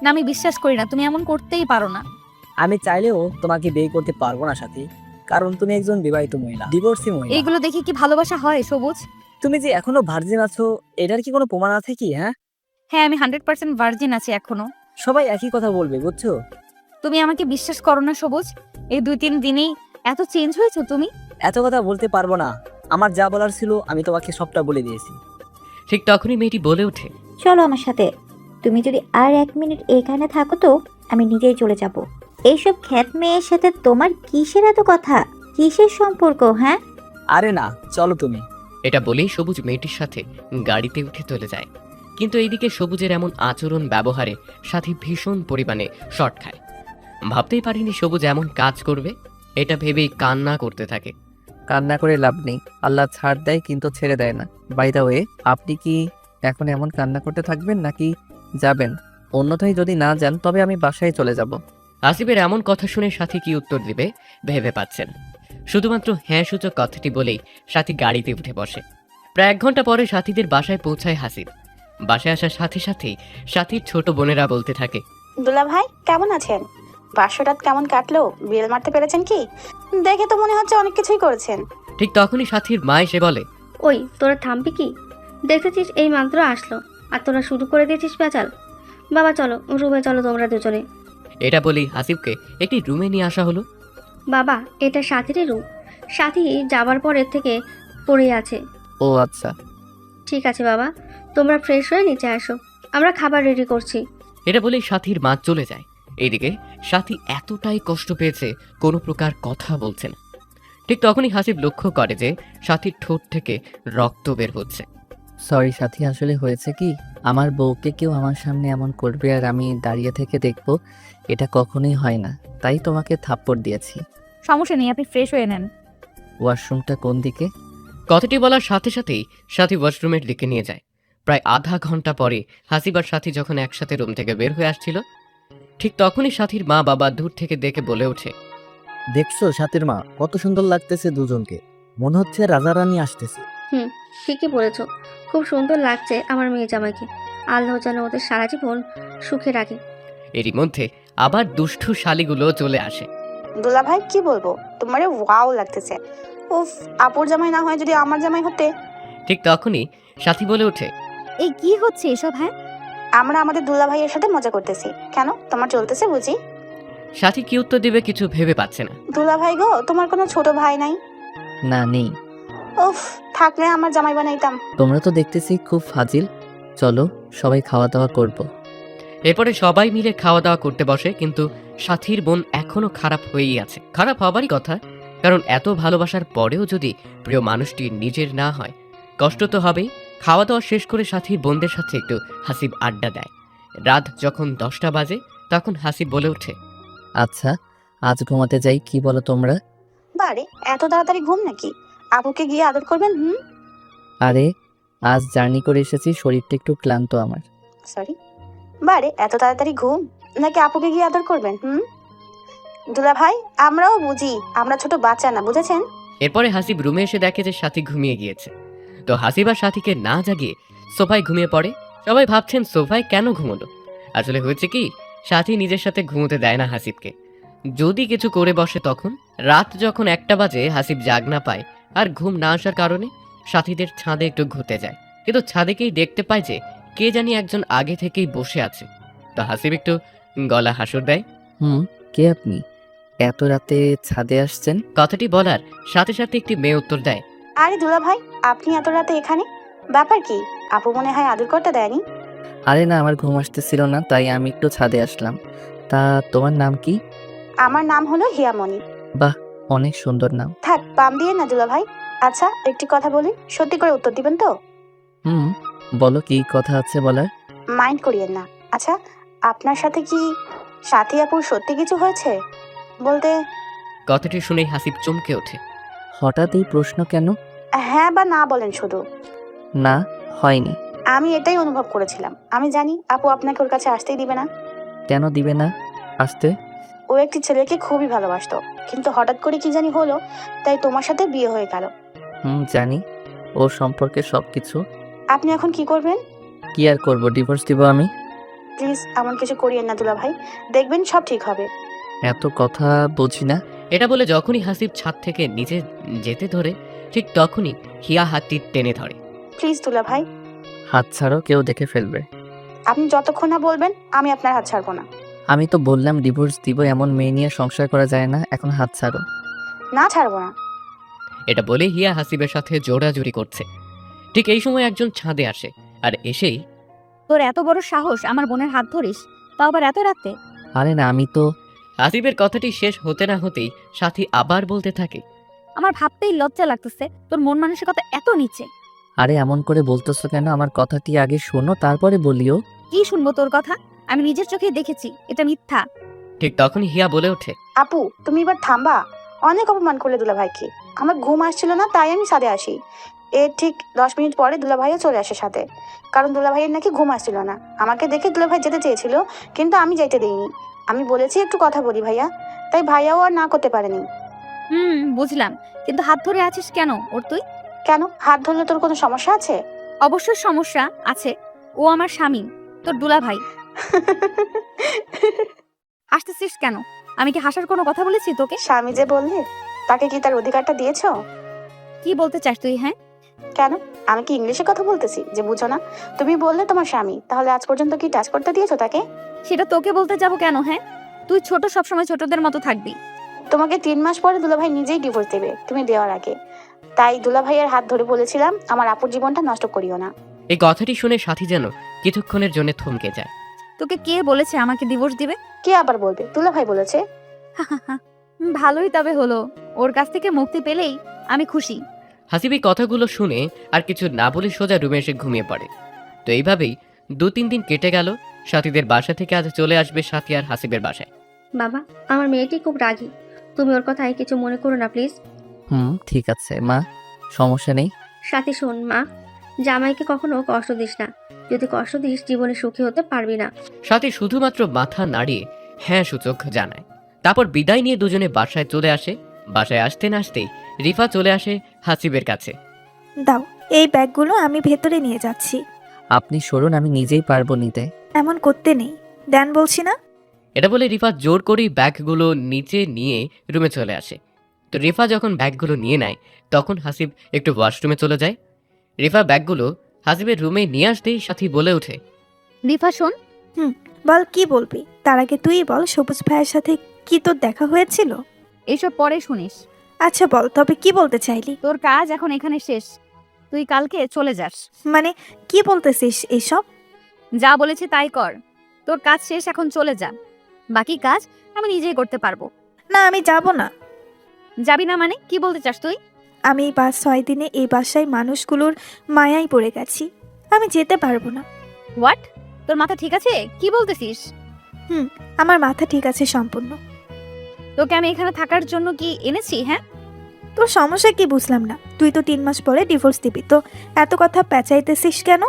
না, আমি বিশ্বাস করি না, তুমি এমন করতেই পারো না। আমি চাইলেও তোমাকে বিয়ে করতে পারবো না সাথী, কারণ তুমি একজন বিবাহিত মহিলা, ডিভোর্সি মহিলা। এইগুলো দেখে কি ভালোবাসা হয় সবুজ? তুমি যে এখনো ভার্জিন আছো, এটার কি কোনো প্রমাণ আছে কি? হ্যাঁ হ্যাঁ, আমি 100% ভার্জিন আছি এখনো। সবাই একই কথা বলবে, বুঝছো? তুমি আমাকে বিশ্বাস করো না সবুজ? এই 2-3 দিনেই এত চেঞ্জ হয়েছো তুমি। এত কথা বলতে পারবো না, আমার যা বলার ছিল আমি তোমাকে সবটা বলে দিয়েছি। ঠিক তখনই মেয়েটি বলে ওঠে, চলো আমার সাথে। তুমি যদি আর 1 মিনিট এখানে থাকো তো আমি নিজেই চলে যাব। এইসব খ্যাত মেয়ের সাথে তোমার কিসের এত কথা? কিসের সম্পর্ক? হ্যাঁ, আরে না, চলো তুমি। এটা বলেই সবুজ মেয়েটির সাথে গাড়িতে উঠে চলে যায়। কিন্তু এইদিকে সবুজের এমন আচরণ ব্যবহারে সাথী ভীষণ পরিমাণে শর্ট খায়। ভাবতেই পারিনি সবুজ এমন কাজ করবে। এটা ভেবেই কান্না করতে থাকে। কান্না করে লাভ নেই, আল্লাহ ছাড় দেয় কিন্তু ছেড়ে দেয় না। বাই দ্য ওয়ে, আপনি কি এখন এমন কান্না করতে থাকবেন নাকি যাবেন? অন্যথায় যদি না যান তবে আমি বাসায় চলে যাব। আসিফের এমন কথা শুনে সাথী কি উত্তর দিবে ভেবে পাচ্ছেন। শুধুমাত্র হ্যাঁ সূচক কথাটি বলেই সাথী গাড়িতে উঠে বসে। প্রায় 1 ঘন্টা পরে সাথীদের বাসায় পৌঁছায় হাসিব। বাসায় আসার সাথে সাথেই সাথীর ছোট বোনেরা বলতে থাকে, দুলা ভাই কেমন আছেন? 500 রাত কেমন কাটলো? বিল মারতে পেরেছেন কি? দেখে তো মনে হচ্ছে অনেক কিছুই করেছেন। ঠিক তখনই সাথীর মা এসে বলে, ওই তোরা থামবি কি? দেখতেছিস এই মাত্র আসলো আর তোরা শুরু করে দিয়েছিস পেঁচাল। বাবা চলো রুমে চলো তোমরা দুজনে। এটা বলেই হাসিবকে একটি রুমে নিয়ে আসা হলো। বাবা এটা সাথীরই রুম, সাথী যাবার পরের থেকে পড়ে আছে। ও আচ্ছা। ঠিক আছে বাবা, তোমরা ফ্রেশ হয়ে নিচে আসো, আমরা খাবার রেডি করছি। এটা বলেই সাথীর মা চলে যায়। এইদিকে সাথী এতটাই কষ্ট পেয়েছে কোনো প্রকার কথা বলছে না। ঠিক তখনই হাসিব লক্ষ্য করে যে সাথীর ঠোঁট থেকে রক্ত বের হচ্ছে। সরি সাথী, আসলে হয়েছে কি, আমার বউকে কেউ আমার সামনে এমন করবে আর আমি দাঁড়িয়ে থেকে দেখব, এটা কখনোই হয় না। তাই তোমাকে থাপ্পড় দিয়েছি। সমস্যা নেই, আপনি ফ্রেশ হয়ে নেন। ওয়াশরুমটা কোন দিকে? কথাটি বলার সাথে সাথেই সাথী ওয়াশরুমের দিকে নিয়ে যায়। প্রায় আধা ঘন্টা পরে হাসিব আর সাথী যখন একসাথে রুম থেকে বের হয়ে আসছিল, ঠিক তখনই সাথীর মা বাবা দূর থেকে দেখে বলে ওঠে, দেখছো সাথীর মা, কত সুন্দর লাগতেছে দুজনকে, মনে হচ্ছে রাজা রানী আসতেছে। ঠিকই বলেছ, খুব সুন্দর লাগছে আমার মেয়ে জামাইকে। আল্লাহ যেন ওদের সারা জীবন সুখে রাখে। এরই মধ্যে আবার দুষ্টু শালিগুলো চলে আসে। দুলা ভাই কি বলবো, তোমারে ওয়াও লাগতেছে। উফ, আপুর জামাই না হয় যদি আমার জামাই হতে। ঠিক তখনই সাথী বলে ওঠে, এই কি হচ্ছে এসব? হ্যাঁ, আমরা আমাদের দুলা ভাইয়ের সাথে মজা করতেছি। কেন, তোমার চলতেছে বুঝি? সাথী কি উত্তর দেবে কিছু ভেবে পাচ্ছে না। দুলা ভাই গো, তোমার কোনো ছোট ভাই নাই? না, নেই। উফ, থাকলে আমার জামাই বানাইতাম। তোমরা তো দেখতেছি খুব ফাজিল। চলো সবাই খাওয়া দাওয়া করব। এরপরে সবাই মিলে খাওয়া দাওয়া করতে বসে, কিন্তু সাথীর বোন এখনো খারাপ হয়েই আছে। খারাপ হবারই কথা, কারণ এত ভালোবাসার পরেও যদি প্রিয় মানুষটি নিজের না হয়, কষ্ট তো হবেই। খাওয়া দাওয়া শেষ করে সাথীর বোনদের সাথে একটু হাসিব আড্ডা দেয়। রাত যখন 10টা বাজে তখন হাসিব বলে ওঠে, আচ্ছা, আজ ঘুমাতে যাই, কি বলো তোমরা? বারে, এত তাড়াতাড়ি ঘুম নাকি? আপুকে গিয়ে আদর করবেন? আরে আজ জার্নি করে এসেছি, শরীরটা একটু ক্লান্ত আমার। সরি। বারে, এত তাড়াতাড়ি ঘুম নাকি আপুকে গিয়ে আদর করবেন? দুলা ভাই, আমরাও বুঝি, আমরা ছোট বাচ্চা না, বুঝেছেন? এরপরে হাসিব রুমে এসে দেখে যে সাথী ঘুমিয়ে গিয়েছে। তো হাসিব আর সাথীকে না জাগিয়ে সোফায় ঘুমিয়ে পড়ে। সবাই ভাবছেন সোফায় কেন ঘুমোলো। আসলে হয়েছে কি, সাথী নিজের সাথে ঘুমোতে দেয় না হাসিবকে। যদি কিছু করে বসে তখন। রাত যখন 1টা বাজে হাসিব জাগ না পায়, আর ঘুম না আসার কারণে সাথীদের ছাদে একটু ঘুরতে যায়। কিন্তু ছাদেকেই দেখতে পায় যে কে জানি একজন আগে থেকেই বসে আছে। তো হাসিব একটু গলা হাসুর দেয়। কে আপনি? এত রাতে ছাদে আসছেন? কথাটি বলার সাথে সাথে একটি মেয়ে উত্তর দেয়, আরে দুলা ভাই, আপনি এত রাতে এখানে? ব্যাপার কি? আপু মনে হয় আদর করতে দেয়নি? আরে না, আমার ঘুম আসতেছিল না, তাই আমি একটু ছাদে আসলাম। তা তোমার নাম কি? আমার নাম হলো হিয়ামণি। বাহ, অনেক সুন্দর নাম। থাক, পাম দিয়ে না দুলা ভাই। আচ্ছা, একটি কথা বলি, সত্যি করে উত্তর দিবেন তো? বলো, কি কথা আছে বলার? মাইন্ড করিয়েন না। আচ্ছা, আপনার সাথে কি সাথী আপুর সত্যি কিছু হয়েছে? বলতে কথাটি শুনেই হাসিব চমকে ওঠে। হঠাৎ এই প্রশ্ন কেন? হ্যাঁ বা না বলেন শুধু। না, হয়নি। আমি এটাই অনুভব করেছিলাম। আমি জানি আপু আপনাকে ওর কাছে আসতেই দিবে না। কেন দিবে না আসতে? ও একটি ছেলেকে খুবই ভালোবাসতো, কিন্তু হঠাৎ করে কি জানি হলো, তাই তোমার সাথে বিয়ে হয়ে গেল। জানি, ওর সম্পর্কে সবকিছু। আপনি এখন কি করবেন? কি আর করব, ডিভোর্স দিব আমি। প্লিজ এমন কিছু করিয়েন না দুলা ভাই, দেখবেন সব ঠিক হবে। এত কথা বুঝি না। এটা বলে যখনই হাসিব ছাদ থেকে নিচে যেতে ধরে, ঠিক তখনই হিয়া হাতটি টেনে ধরে। প্লিজ দুলা ভাই, হাত ছাড়ো, কেউ দেখে ফেলবে। আপনি যতক্ষণ না বলবেন আমি আপনার হাত ছাড়বো না। আমি তো বললাম ডিভোর্স দিব, এমন মেয়ে নিয়ে সংসার করা যায় না, এখন হাত ছাড়ো। না, ছাড়বো না। এটা বলে হিয়া হাসিবের সাথে জোড়াজুড়ি করছে। ঠিক এই সময় একজন ছাদে আসে, আর এসেই, তোর এত বড় সাহস আমার বোনের হাত ধরিস, তাও আবার এত রাতে? আরে না, আমি তো। হাসিবের কথাটি শেষ হতে না হতেই সাথী আবার বলতে থাকে, আমার ভাবতেই লজ্জা লাগতেছে, তোর মন মানসিকতা এত নিচে। আরে এমন করে বলতেছো কেন? আমার কথাটি আগে শোনো, তারপরে বলিও। কি শুনবো তোর কথা? আমি নিজের চোখে দেখেছি, এটা মিথ্যা। ঠিক তখনই হিয়া বলে ওঠে, আপু তুমি এবার থামবা, অনেক অপমান করলে দুলা ভাইকে। আমার ঘুম আসছিল না, তাই আমি সাথে আসি। এর ঠিক 10 মিনিট পরে দুলা ভাইও চলে আসে সাথে, কারণ দুলা ভাইয়ের নাকি ঘুম আসছিল না। আমাকে দেখে দুলা ভাই যেতে চেয়েছিল, কিন্তু আমি যাইতে দেইনি। আমি বলেছি একটু কথা বলি ভাইয়া, তাই ভাইয়াও আর না করতে পারেনি। বুঝলাম, কিন্তু হাত ধরে আছিস কেন ওর তুই? কেন, হাত ধরলে তোর কোনো সমস্যা আছে? অবশ্যই সমস্যা আছে, ও আমার স্বামী, তোর দুলা ভাই। হাসতেছিস কেন? আমি কি হাসার কোনো কথা বলেছি তোকে? স্বামী যে বললে, তাকে কি তার অধিকারটা দিয়েছো? কি বলতে চাস তুই? হ্যাঁ, কেন, আমি কি ইংলিশে কথা বলতেছি যে বুঝো না? তুমি বললে তোমার স্বামী, তাহলে আজ পর্যন্ত কি টাচ করতে দিয়েছো তাকে? সেটা তোকে বলতে যাব কেন? হ্যাঁ, তুই ছোট, সবসময় ছোটদের মতো থাকবি। তোমাকে 3 মাস পরে দুলাভাই নিজেই ডিভোর্স দেবে, তুমি দেওয়ার আগে। তাই দুলাভাইয়ের হাত ধরে বলেছিলাম আমার আপুর জীবনটা নষ্ট করিও না। এই কথাটি শুনে সাথী যেন কিছুক্ষণের জন্য থমকে যায়। তোকে কে বলেছে আমাকে ডিভোর্স দিবে? কে আবার বলবে? দুলা ভাই বলেছে। ভালোই তবে হলো, ওর কাছ থেকে মুক্তি পেলেই আমি খুশি। হাসিব এই কথাগুলো শুনে আর কিছু না বলে সোজা রুমে এসে ঘুমিয়ে পড়ে। তো এইভাবেই 2-3 দিন কেটে গেল। সাথীদের বাসা থেকে আজ চলে আসবে সাথী আর হাসিবের বাসায়। বাবা, আমার মেয়েটি খুব রাগী, তুমি ওর কথায় কিছু মনে করো না প্লিজ। ঠিক আছে মা, সমস্যা নেই। সাথী শোন মা, জামাইকে কখনো কষ্ট দিস না, যদি কষ্ট দিস জীবনে সুখী হতে পারবি না। সাথী শুধুমাত্র মাথা নাড়িয়ে হ্যাঁ সূচক জানায়। তারপর বিদায় নিয়ে দুজনে বাসায় চলে আসে। বাসায় আসতে না আসতেই রিফা চলে আসে হাসিবের কাছে। দাও, এই ব্যাগগুলো আমি ভেতরে নিয়ে যাচ্ছি। আপনি সরুন, আমি নিজেই পারবো নিতে। এমন করতে নেই, দেন বলছি না। এটা বলে রিফা জোর করেই ব্যাগগুলো নিচে নিয়ে রুমে চলে আসে। তো রিফা যখন ব্যাগগুলো নিয়ে নেয় তখন হাসিব একটু ওয়াশরুমে চলে যায়। রিফা ব্যাগগুলো হাসিবের রুমে নিয়ে আসতেই সাথী বলে ওঠে, রিফা শোন। বল, কি বলবি? তার আগে তুই বল, সবুজ ভাইয়ের সাথে কি তোর দেখা হয়েছিল? এইসব পরে শুনিস। আচ্ছা বল, তবে কি বলতে চাইলি? তোর কাজ এখন এখানে শেষ, তুই কালকে চলে যাস। মানে কি বলতেছিস এসব? যা বলেছি তাই কর, তোর কাজ শেষ, এখন চলে যা। বাকি কাজ আমি নিজেই করতে পারবো। না, আমি যাব না। যাবি না মানে কি বলতে চাস তুই? আমি এই 5-6 দিনে এই বাসায় মানুষগুলোর মায়ায় পড়ে গেছি, আমি যেতে পারবো না। হোয়াট? তোর মাথা ঠিক আছে? কি বলতেছিস? আমার মাথা ঠিক আছে সম্পূর্ণ। তোকে আমি এখানে থাকার জন্য কি এনেছি? হ্যাঁ, তোর সমস্যা কি বুঝলাম না। তুই তো 3 মাস পরে ডিভোর্স দিবি, তো এত কথা পেঁচাইতেছিস কেন?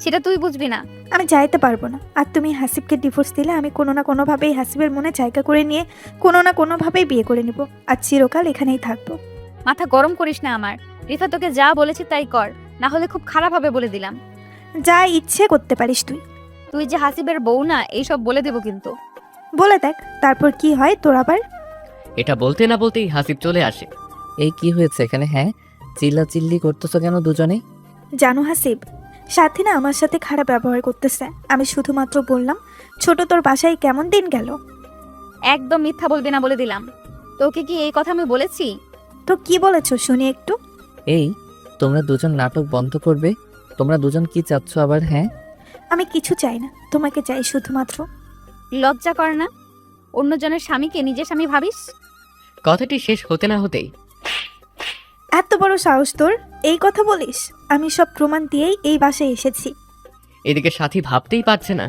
সেটা তুই বুঝবি না। আমি যাইতে পারবো না। আর তুমি হাসিবকে ডিভোর্স দিলে আমি কোনো না কোনোভাবেই হাসিবের মনে জায়গা করে নিয়ে কোনো না কোনোভাবেই বিয়ে করে নিব, আর চিরকাল এখানেই থাকবো। মাথা গরম করিস না আমার। রিফা তোকে যা বলেছি তাই কর, না হলে খুব খারাপ হবে বলে দিলাম। যা ইচ্ছে করতে পারিস তুই। তুই যে হাসিবের বউ না এইসব বলে দেবো কিন্তু। বলে দেখ, তারপর কি হয় তোর আবার। এটা বলতে না বলতেই হাসিব চলে আসে। এই কি হয়েছে এখানে? হ্যাঁ, চিল্লাচিল্লি করতেছো কেন দুজনেই? জানো হাসিব, সাথী না আমার সাথে খারাপ ব্যবহার করতেছে। আমি শুধুমাত্র বললাম, ছোট তোর বাসায় কেমন দিন গেল। একদম মিথ্যা বলবি না বলে দিলাম। তোকে কি এই কথা আমি বলেছি? তো কি বলেছো শুনি একটু। এই, তোমরা দুজন নাটক বন্ধ করবে? তোমরা দুজন কি চাচ্ছ আবার? হ্যাঁ, আমি কিছু চাই না, তোমাকে চাই শুধুমাত্র। লজ্জা কর না অন্যজনের স্বামীকে নিজের স্বামী ভাবিস? কথাটি শেষ হতে না হতেই এত বড় সাহস তোর, এই কথা বলিস? আমি সব প্রমাণ দিয়েই এই বাসায় এসেছি। এদিকে সাথী ভাবতেই পারছে না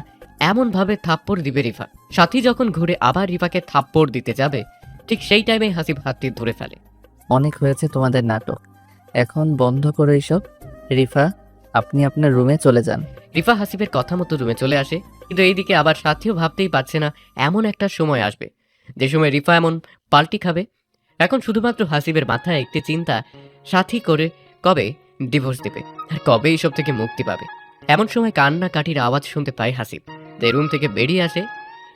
এমন ভাবে থাপ্পড় দিবে রিফা। সাথী যখন ঘুরে আবার রিফাকে থাপ্পড় দিতে যাবে ঠিক সেই টাইমে হাসিব হাতটি ধরে ফেলে। অনেক হয়েছে তোমাদের নাটক, এখন বন্ধ করো এইসব। রিফা, আপনি আপনার রুমে চলে যান। রিফা হাসিবের কথা মতো রুমে চলে আসে। কিন্তু এইদিকে আবার সাথীও ভাবতেই পারছে না এমন একটা সময় আসবে যে সময় রিফা এমন পাল্টি খাবে। এখন শুধুমাত্র হাসিবের মাথায় একটি চিন্তা, সাথী করে কবে ডিভোর্স দেবে আর কবে এইসব থেকে মুক্তি পাবে। এমন সময় কান্নাকাটির আওয়াজ শুনতে পায় হাসিব। তাই রুম থেকে বেরিয়ে আসে,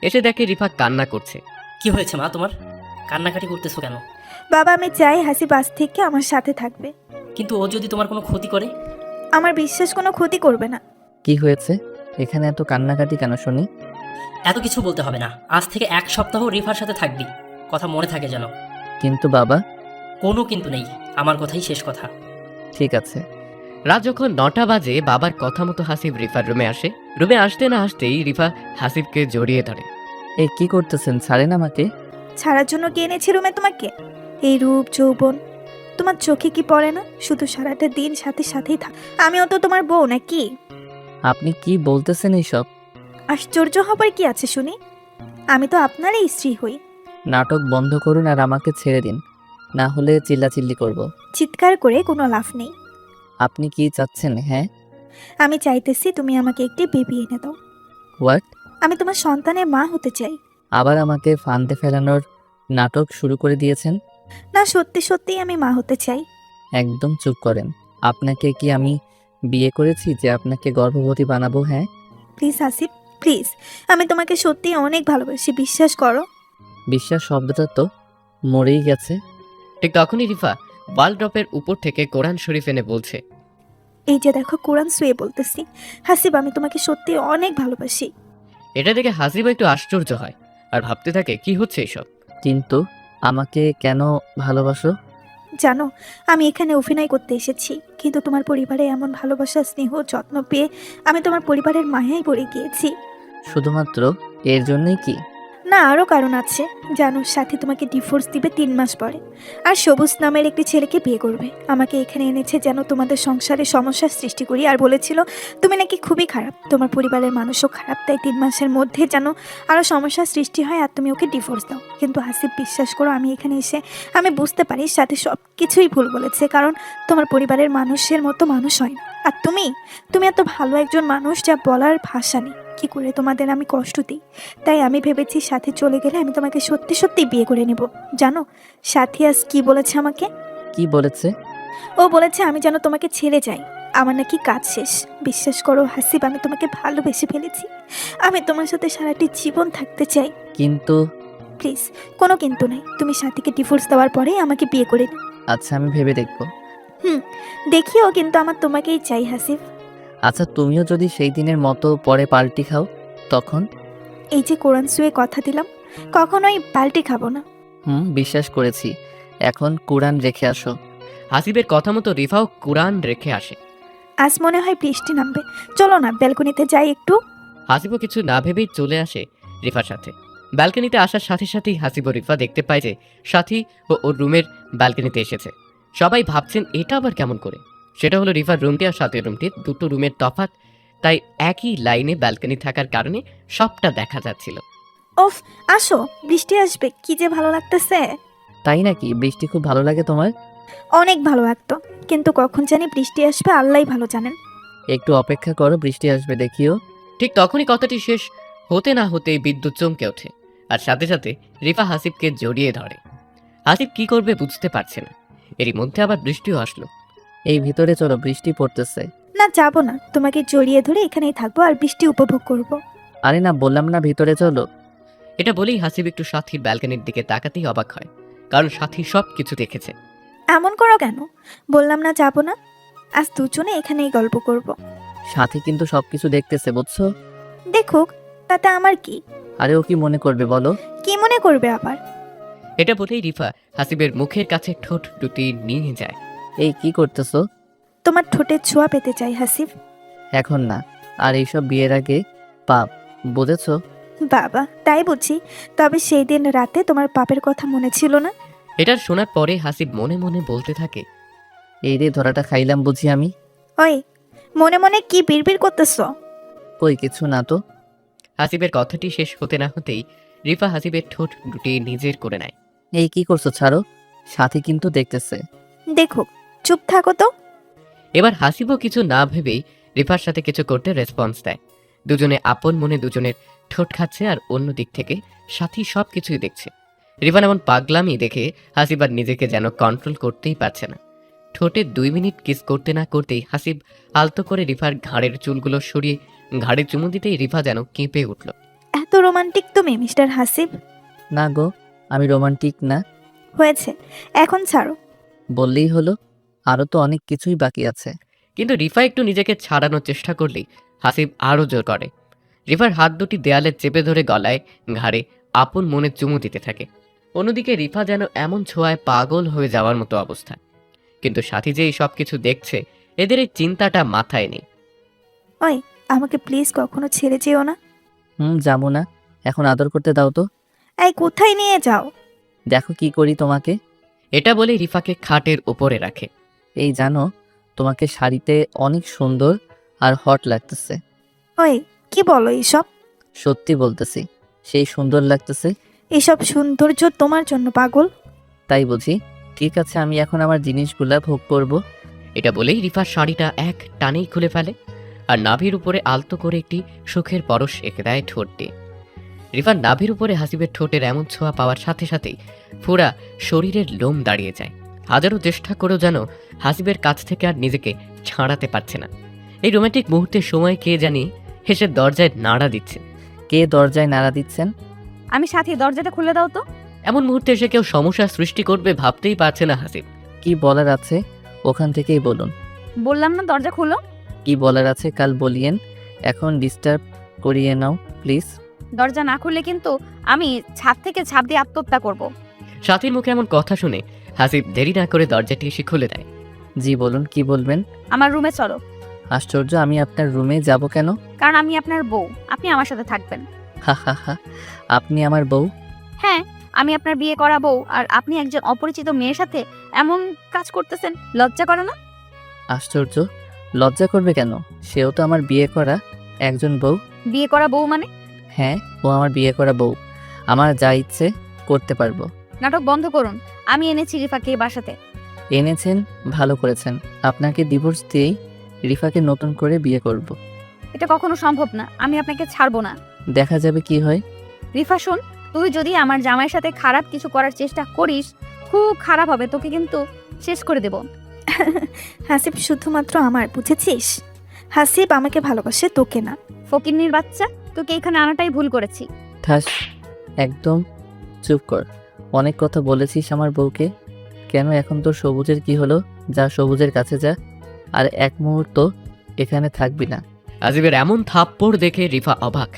এসে দেখে রিফা কান্না করছে। কি হয়েছে মা তোমার? কান্নাকাটি করতেছো কেন? বাবা, আমি চাই হাসিব আজ থেকে আমার সাথে থাকবে। কিন্তু ও যদি তোমার কোনো ক্ষতি করে? আমার বিশ্বাস কোনো ক্ষতি করবে না। কি হয়েছে এখানে এত কান্নাকাটি কেন শুনি? এত কিছু বলতে হবে না, আজ থেকে 1 সপ্তাহ রিফার সাথে থাকবি, কথা মনে থাকে যেন। কিন্তু বাবা। কোনো কিন্তু নেই, আমার কথাই শেষ কথা। ঠিক আছে। রাত যখন 9টা বাজে বাবার কথা মতো হাসিব রিফার রুমে আসে। রুমে আসতে না আসতেই রিফা হাসিবকে জড়িয়ে ধরে। এই কি করতেছেন? ছাড়েন আমাকে। ছাড়ার জন্য কে এনেছি রুমে তোমাকে? এই রূপ যৌবন তোমার চোখে কি পড়ে না? শুধু সারাটা দিন সাথে সাথেই থাক। আমিও তো তোমার বউ নাকি? আপনি কি বলতেছেন এইসব? আশ্চর্য হবার কি আছে শুনি? আমি তো আপনারই স্ত্রী হই। নাটক বন্ধ করুন আর আমাকে ছেড়ে দিন, না হলে চিল্লাচিল্লি করব। চিৎকার করে কোনো লাভ নেই। আপনি কি চাচ্ছেন? হ্যাঁ, আমি চাইতেছি তুমি আমাকে একটি বেবি এনে দাও। হোয়াট? আমি তোমার সন্তানের মা হতে চাই। আবার আমাকে ফান্দে ফেলানোর নাটক শুরু করে দিয়েছেন? না, সত্যি সত্যিই আমি মা হতে চাই। একদম চুপ করেন। আপনাকে কি আমি বিয়ে করেছি যে আপনাকে গর্ভবতী বানাবো? হ্যাঁ, প্লিজ আসিফ, প্লিজ, আমি তোমাকে সত্যি অনেক ভালোবাসি, বিশ্বাস করো। বিশ্বাস শব্দটা তো মরেই গেছে। ঠিক তখনই রিফা ওয়ালড্রপের উপর থেকে কোরআন শরীফ এনে বলছে, এই যে দেখো, কোরআন শুয়ে বলতেছি। হাসিব, আমি তোমাকে সত্যি অনেক ভালোবাসি। এটা দেখে হাসিব একটু আশ্চর্য হয় আর ভাবতে থাকে কি হচ্ছে এসব। কিন্তু আমাকে কেন ভালোবাসো? জানো, আমি এখানে অভিনয় করতে এসেছি, কিন্তু তোমার পরিবারে এমন ভালোবাসা, স্নেহ, যত্ন পেয়ে আমি তোমার পরিবারের মায়ায় পড়ে গিয়েছি। শুধুমাত্র এর জন্যই কি? না, আরও কারণ আছে। জানো, সাথী তোমাকে ডিভোর্স দিবে 3 মাস পরে, আর সবুজ নামের একটি ছেলেকে বিয়ে করবে। আমাকে এখানে এনেছে যেন তোমাদের সংসারে সমস্যার সৃষ্টি করি, আর বলেছিল তুমি নাকি খুবই খারাপ, তোমার পরিবারের মানুষও খারাপ, তাই 3 মাসের মধ্যে যেন আরও সমস্যার সৃষ্টি হয় আর তুমি ওকে ডিভোর্স দাও। কিন্তু হাসিব, বিশ্বাস করো, আমি এখানে এসে আমি বুঝতে পারি সাথে সব কিছুই ভুল বলেছে, কারণ তোমার পরিবারের মানুষের মতো মানুষ হয় না। আর তুমি এত ভালো একজন মানুষ, যা বলার ভাষা নেই। কি করে তোমাদের আমি কষ্ট দিই, তাই আমি ভেবেছি সাথী চলে গেলে আমি তোমাকে সত্যি সত্যি বিয়ে করে নেব। জানো সাথী আজ কি বলেছে আমাকে? কি বলেছে? ও বলেছে আমি যেন তোমাকে ছেড়ে যাই, আমার নাকি কাজ শেষ। বিশ্বাস করো হাসিব, আমি তোমাকে ভালোবেসে ফেলেছি। আমি তোমার সাথে সারাটি জীবন থাকতে চাই। কিন্তু প্লিজ, কোনো কিন্তু নাই। তুমি সাথীকে ডিভোর্স দেওয়ার পরেই আমাকে বিয়ে করে নাও। আচ্ছা, আমি ভেবে দেখব। দেখিও, কিন্তু আমার তোমাকেই চাই হাসিব। আচ্ছা, তুমিও যদি সেই দিনের মতো পরে পাল্টি খাও তখন? এই যে কোরআন ছুঁয়ে কথা দিলাম, কখনোই পাল্টি খাবো না। বিশ্বাস করেছি। এখন কোরআন রেখে আসো। হাসিবের কথা মতো রিফাও কোরআন রেখে আসে। আজ মনে হয় বৃষ্টি নামবে, চলো না ব্যালকনিতে যাই একটু। হাসিবও কিছু না ভেবেই চলে আসে রিফার সাথে। ব্যালকনিতে আসার সাথে সাথেই হাসিব ও রিফা দেখতে পায় যে সাথী ও ওর রুমের ব্যালকনিতে এসেছে। সবাই ভাবছেন এটা আবার কেমন করে। সেটা হলো রিফার রুমটি আর সাথীর রুমটি দুটো রুমের তফাৎ, তাই একই লাইনে ব্যালকনি থাকার কারণে সবটা দেখা যাচ্ছিল। ওফ, আসো, বৃষ্টি আসবে, কি যে ভালো লাগতেছে। তাই নাকি? বৃষ্টি খুব ভালো লাগে তোমার? অনেক ভালো লাগতো, কিন্তু কখন জানি বৃষ্টি আসবে আল্লাহই ভালো জানেন। একটু অপেক্ষা করো, বৃষ্টি আসবে, দেখিও। ঠিক তখনই কথাটি শেষ হতে না হতেই বিদ্যুৎ চমকে ওঠে, আর সাথে সাথে রিফা হাসিবকে জড়িয়ে ধরে। হাসিব কি করবে বুঝতে পারছে না। এরই মধ্যে আবার বৃষ্টিও আসলো। এই ভিতরে চলো, বৃষ্টি পড়তেছে। না, যাবো না, তোমাকে জড়িয়ে ধরে এখানেই থাকবো আর বৃষ্টি উপভোগ করব। আরে না, বললাম না ভিতরে চলো। এটা বলেই হাসিব একটু সাথীর ব্যালকনির দিকে তাকাতেই অবাক হয়, কারণ সাথী সব কিছু দেখেছে। এমন করো কেন? বললাম না যাবো না, আজ দুজনে এখানেই গল্প করব। সাথী কিন্তু সবকিছু দেখতেছে, বুঝছো? দেখুক, তাতে আমার কি? আরে ও কি মনে করবে বলো? কি মনে করবে আবার? এটা বলেই রিফা হাসিবের মুখের কাছে ঠোঁট দুটি নিয়ে যায়। এই কি করতেছো? তোমার ঠোঁটের ছোঁয়া পেতে চাই হাসিব। এখন না, আর এইসব বিয়ের আগে পাপ, বুঝেছো? বাবা, তাই বুঝি। তবে সেই দিন রাতে তোমার পাপের কথা মনে ছিল না? এটা শোনার পরে হাসিব মনে মনে বলতে থাকে, এই রে ধরাটা খাইলাম বুঝি আমি। ওই, মনে মনে কি বিড়বিড় করতেছো? কই কিছু না তো। হাসিবের কথাটি শেষ হতে না হতেই রিফা হাসিবের ঠোঁট দুটি নিজের করে নেয়। এই কি করছো, ছাড়ো। সাথী কিন্তু দেখতেছে। দেখুক, চুপ থাকো তো। এবার হাসিবও কিছু না ভেবেই রিফার সাথে কিছু করতে রেসপন্স দেয়। দুজনে আপন মনে দুজনের ঠোঁট খাচ্ছে, আর অন্য দিক থেকে সাথী সব কিছুই দেখছে। রিফান এমন পাগলামি দেখে হাসিব আর নিজেকে যেন কন্ট্রোল করতেই পারছে না। ঠোঁটে 2 মিনিট কিস করতে না করতেই হাসিব আলতো করে রিফার ঘাড়ের চুলগুলো সরিয়ে ঘাড়ে চুমু দিতেই রিফা যেন কেঁপে উঠল। এত রোমান্টিক তুমি মিস্টার হাসিব? না গো, আমি রোমান্টিক না। হয়েছে, এখন ছাড়ো। বললেই হলো, আরো তো অনেক কিছুই বাকি আছে। কিন্তু রিফা একটু নিজেকে ছাড়ানোর চেষ্টা করলেই হাসিব আরও জোর করে। রিফার হাত দুটি দেয়ালে চেপে ধরে গলায় ঘাড়ে আপন মনে চুমু দিতে থাকে। অন্যদিকে রিফা যেন এমন ছোঁয়ায় পাগল হয়ে যাওয়ার মতো অবস্থা। কিন্তু সাথী যে এই সব কিছু দেখছে, এদের এই চিন্তাটা মাথায় নেই। ওই, আমাকে প্লিজ কখনো ছেড়ে যেও না। যাবো না, এখন আদর করতে দাও তো। এই, কোথায় নিয়ে যাও? দেখো কি করি তোমাকে। এটা বলে রিফাকে খাটের উপরে রাখে। এই জানো, তোমাকে শাড়িতে অনেক সুন্দর আর হট লাগতেছে। ওই, কি বলো এইসব? সত্যি বলতেছি, সেই সুন্দর লাগতেছে। এসব সৌন্দর্য তোমার জন্য পাগল। তাই বুঝি? ঠিক আছে, আমি এখন আমার জিনিসগুলা ভোগ করব। এটা বলেই রিফার শাড়িটা এক টানেই খুলে ফেলে, আর নাভির উপরে আলতো করে একটি সুখের পরশ এঁকে দেয় ঠোঁট দিয়ে। রিফার নাভির উপরে হাসিবের ঠোঁটের এমন ছোঁয়া পাওয়ার সাথে সাথেই পুরা শরীরের লোম দাঁড়িয়ে যায়। হাজারো চেষ্টা করেও যেন হাসিবের কাছ থেকে আর নিজেকে ছাড়াতে পারছে না। এই রোমান্টিক মুহূর্তের সময় কে জানি হেসে দরজায় নাড়া দিচ্ছে। কে দরজায় নাড়া দিচ্ছেন? আমি সাথী, দরজাটা খুলে দাও তো। এমন মুহূর্তে এসে কেউ সমস্যা সৃষ্টি করবে ভাবতেই পারছে না হাসিব। কি বলার আছে ওখান থেকেই বলুন। বললাম না দরজা খুলো। কি বলার আছে কাল বলিয়েন, এখন ডিস্টার্ব করিয়ে নাও প্লিজ। দরজা না খুললে কিন্তু আমি ছাদ থেকে ঝাঁপ দিয়ে আত্মহত্যা করব। সাথীর মুখে এমন কথা শুনে হাসিব দেরি না করে দরজাটি এসে খুলে দেয়। জি বলুন, কি বলবেন? আমার রুমে চলো। আশ্চর্য, আমি আপনার রুমে যাব কেন? কারণ আমি আপনার বউ, আপনি আমার সাথে থাকবেন। হা হা হা, আপনি আমার বউ? হ্যাঁ, আমি আপনার বিয়ে করা বউ, আর আপনি একজন অপরিচিত মেয়ের সাথে এমন কাজ করতেছেন, লজ্জা করে না? আশ্চর্য, লজ্জা করবে কেন? সেও তো আমার বিয়ে করা একজন বউ। বিয়ে করা বউ মানে? হ্যাঁ, ও আমার বিয়ে করা বউ। আমার যা ইচ্ছে করতে পারবো। নাটক বন্ধ করুন। আমি এনেছি রিফাকে এই বাসাতে। এনেছেন, ভালো করেছেন। আপনাকে ডিভোর্স দিয়েই রিফাকে নতুন করে বিয়ে করব। এটা কখনো সম্ভব না, আমি আপনাকে ছাড়বো না। দেখা যাবে কি হয়। রিফা শোন, তুই যদি আমার জামাইয়ের সাথে খারাপ কিছু করার চেষ্টা করিস, খুব খারাপ হবে, তোকে কিন্তু শেষ করে দেব। হাসিব শুধুমাত্র আমার, বুঝেছিস? হাসিব আমাকে ভালোবাসে, তোকে না। ফকিন্নির বাচ্চা, তোকে এখানে আনাটাই ভুল করেছি। ঠাস, একদম চুপ কর। অনেক কথা বলেছিস আমার বউকে। কেন এখন তোর সবুজের কি হলো? যা সবুজের কাছে যা, আর এক মুহূর্ত এখানে থাকবি না। হাসিবের এমন থাপ্পড় দেখে রিফা অবাক।